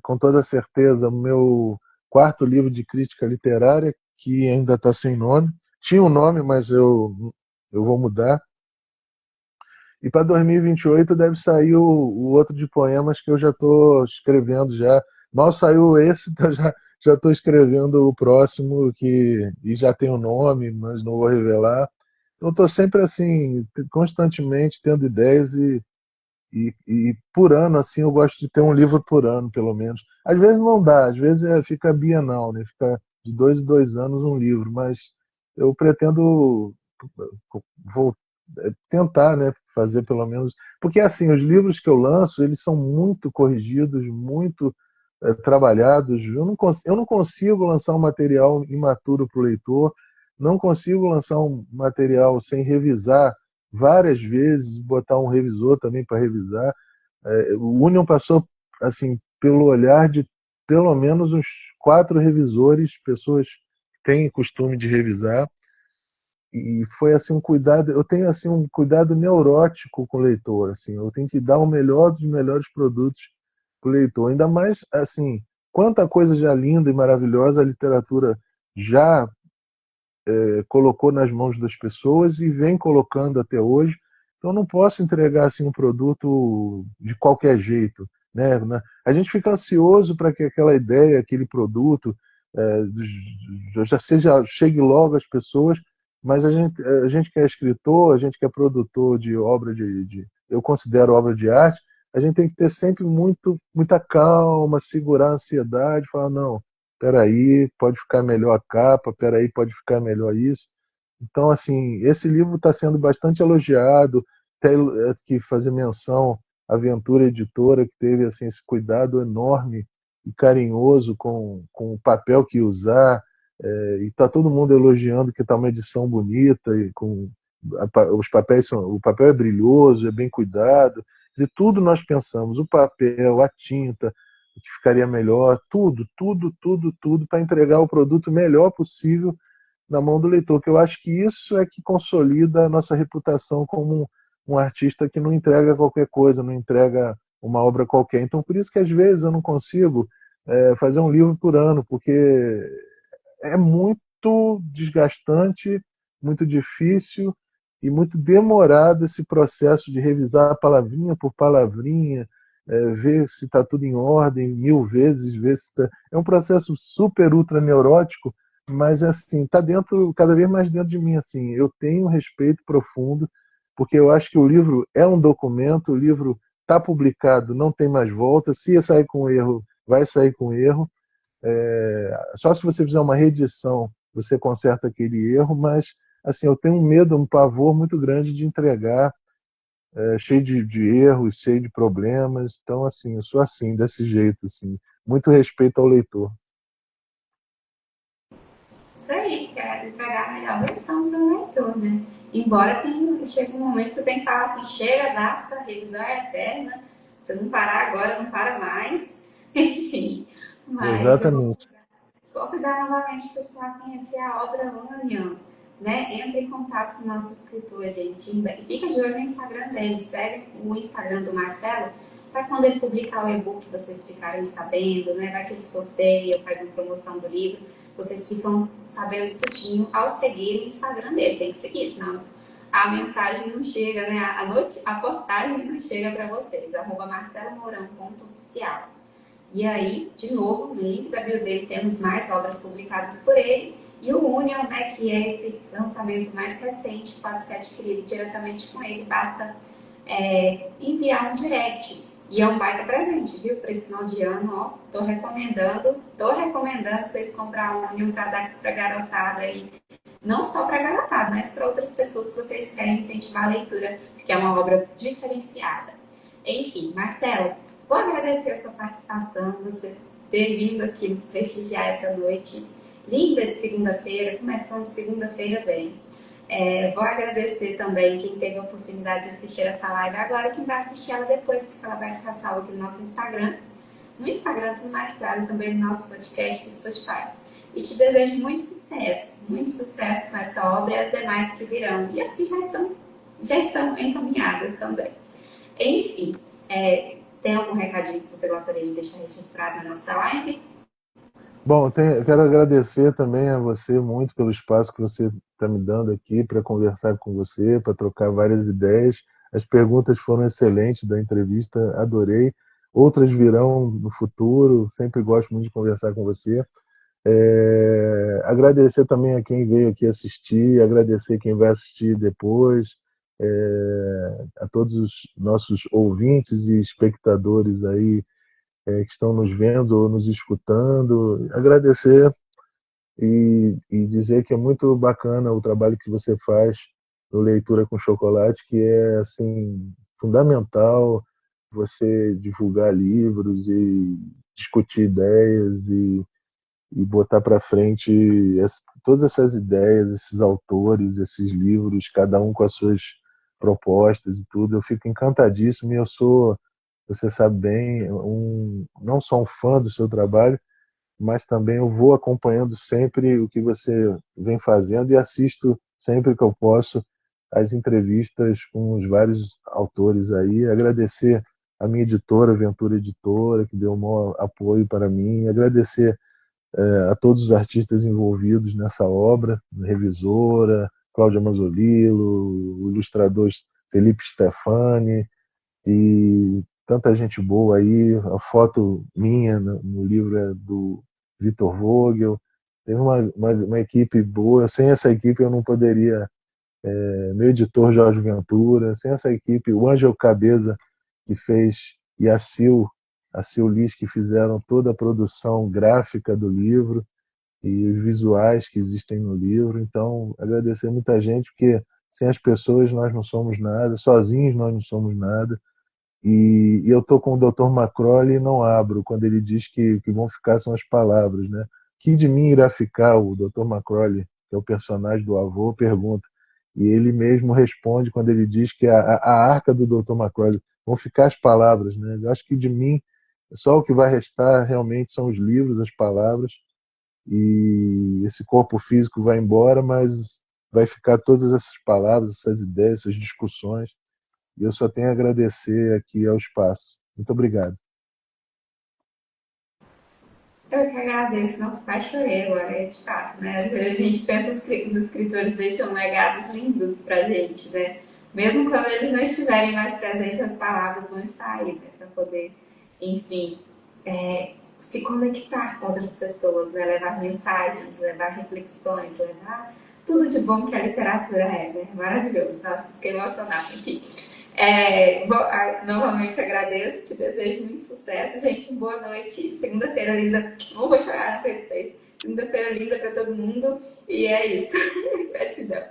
com toda certeza, o meu quarto livro de crítica literária, que ainda está sem nome. Tinha um nome, mas eu vou mudar. E para 2028 deve sair o outro de poemas que eu já estou escrevendo já. Mal saiu esse, então já estou escrevendo o próximo e já tem o nome, mas não vou revelar. Então estou sempre assim, constantemente tendo ideias e por ano assim eu gosto de ter um livro por ano, pelo menos. Às vezes não dá, às vezes fica bienal, né? Fica de 2 em 2 anos um livro, mas eu pretendo vou tentar, né, fazer pelo menos, porque assim os livros que eu lanço eles são muito corrigidos, muito trabalhados. Eu não consigo lançar um material imaturo para o leitor, não consigo lançar um material sem revisar várias vezes, botar um revisor também para revisar. O Union passou assim pelo olhar de pelo menos uns 4 revisores, pessoas que têm costume de revisar, e foi assim um cuidado. Eu tenho assim um cuidado neurótico com o leitor, assim, eu tenho que dar o melhor dos melhores produtos para o leitor. Ainda mais assim, quanta coisa já linda e maravilhosa a literatura já colocou nas mãos das pessoas e vem colocando até hoje. Então eu não posso entregar assim um produto de qualquer jeito, né? A gente fica ansioso para que aquela ideia, aquele produto já seja chegue logo às pessoas, mas a gente que é escritor, a gente que é produtor de obra eu considero obra de arte, a gente tem que ter sempre muita calma, segurar a ansiedade, falar não, peraí, pode ficar melhor a capa, peraí, pode ficar melhor isso. Então, assim, esse livro está sendo bastante elogiado, tem que fazer menção à Aventura Editora, que teve assim, esse cuidado enorme e carinhoso com o papel que usar, e está todo mundo elogiando que está uma edição bonita, e os papéis o papel é brilhoso, é bem cuidado, e tudo nós pensamos, o papel, a tinta, o que ficaria melhor, tudo para entregar o produto melhor possível na mão do leitor, que eu acho que isso é que consolida a nossa reputação como um artista que não entrega qualquer coisa, não entrega uma obra qualquer. Então, por isso que às vezes eu não consigo fazer um livro por ano, porque é muito desgastante, muito difícil e muito demorado esse processo de revisar palavrinha por palavrinha, ver se está tudo em ordem 1000 vezes, ver se tá... É um processo super ultra neurótico, mas assim está dentro, cada vez mais dentro de mim. Assim, eu tenho um respeito profundo, porque eu acho que o livro é um documento, o livro está publicado, não tem mais volta. Se sair com erro, vai sair com erro. Só se você fizer uma reedição você conserta aquele erro, mas assim eu tenho um medo, um pavor muito grande de entregar cheio de erros, cheio de problemas. Então assim, eu sou assim, desse jeito, assim, muito respeito ao leitor. Isso aí, quer entregar a melhor versão para o leitor, né? Embora chegue um momento que você tem que falar assim, chega, basta, revisão é eterna, se não parar agora, não para mais. Enfim, mas eu vou Exatamente. convidar novamente o pessoal a conhecer a obra União, né? Entre em contato com o nosso escritor, gente. E fica de olho no Instagram dele, segue o Instagram do Marcelo, para quando ele publicar o e-book vocês ficarem sabendo, né? Vai que ele sorteia, faz uma promoção do livro, vocês ficam sabendo tudinho ao seguir o Instagram dele. Tem que seguir, senão a mensagem não chega, né? A postagem não chega para vocês. @marcelomourão.oficial. E aí, de novo, no link da bio dele temos mais obras publicadas por ele e o Union, né, que é esse lançamento mais recente, pode ser adquirido diretamente com ele, basta enviar um direct. E é um baita presente, viu? Para esse final de ano, ó, tô recomendando vocês comprar um Union para dar para garotada aí, não só para garotada, mas para outras pessoas que vocês querem incentivar a leitura, porque é uma obra diferenciada. Enfim, Marcelo, vou agradecer a sua participação, você ter vindo aqui nos prestigiar essa noite linda de segunda-feira, começando segunda-feira bem. Vou agradecer também quem teve a oportunidade de assistir essa live agora, quem vai assistir ela depois, porque ela vai ficar salva aqui no nosso Instagram, no Instagram do Marcelo e também no nosso podcast do Spotify. E te desejo muito sucesso com essa obra e as demais que virão, e as que já estão encaminhadas também. Enfim, tem algum recadinho que você gostaria de deixar registrado na nossa live? Bom, eu quero agradecer também a você muito pelo espaço que você está me dando aqui para conversar com você, para trocar várias ideias. As perguntas foram excelentes da entrevista, adorei. Outras virão no futuro, sempre gosto muito de conversar com você. Agradecer também a quem veio aqui assistir, agradecer quem vai assistir depois, a todos os nossos ouvintes e espectadores aí que estão nos vendo ou nos escutando. Agradecer e dizer que é muito bacana o trabalho que você faz no Leitura com Chocolate, que é assim fundamental você divulgar livros e discutir ideias e botar para frente todas essas ideias, esses autores, esses livros, cada um com as suas propostas e tudo. Eu fico encantadíssimo e eu sou, você sabe bem, não só um fã do seu trabalho, mas também eu vou acompanhando sempre o que você vem fazendo e assisto sempre que eu posso as entrevistas com os vários autores aí. Agradecer a minha editora, Ventura Editora, que deu um maior apoio para mim. Agradecer a todos os artistas envolvidos nessa obra, Revisora, Cláudia Mazzolillo, o ilustrador Felipe Stefani e tanta gente boa aí. A foto minha no livro é do Vitor Vogel. Tem uma equipe boa. Sem essa equipe eu não poderia. Meu editor Jorge Ventura, sem essa equipe, o Ângelo Cabeza que fez e a Sil Liz que fizeram toda a produção gráfica do livro e os visuais que existem no livro. Então, agradecer muita gente, porque sem as pessoas nós não somos nada, sozinhos nós não somos nada. E eu estou com o Dr. Macrolli e não abro, quando ele diz que vão ficar são as palavras, né? Que de mim irá ficar o Dr. Macrolli, que é o personagem do avô, pergunta. E ele mesmo responde quando ele diz que a arca do Dr. Macrolli vão ficar as palavras, né? Eu acho que de mim só o que vai restar realmente são os livros, as palavras, e esse corpo físico vai embora, mas vai ficar todas essas palavras, essas ideias, essas discussões. E eu só tenho a agradecer aqui ao espaço. Muito obrigado. Eu que agradeço, não, quase chorei agora, de fato, né? Às vezes a gente pensa que os escritores deixam legados lindos pra gente, né? Mesmo quando eles não estiverem mais presentes, as palavras vão estar aí, né? Pra poder, enfim, se conectar com outras pessoas, né? Levar mensagens, levar reflexões, levar tudo de bom que a literatura é, né? Maravilhoso, nossa, fiquei emocionada aqui. Novamente agradeço, te desejo muito sucesso, gente. Boa noite. Segunda-feira linda. Não vou chorar, não sei. Segunda-feira linda para todo mundo. E é isso. Gratidão.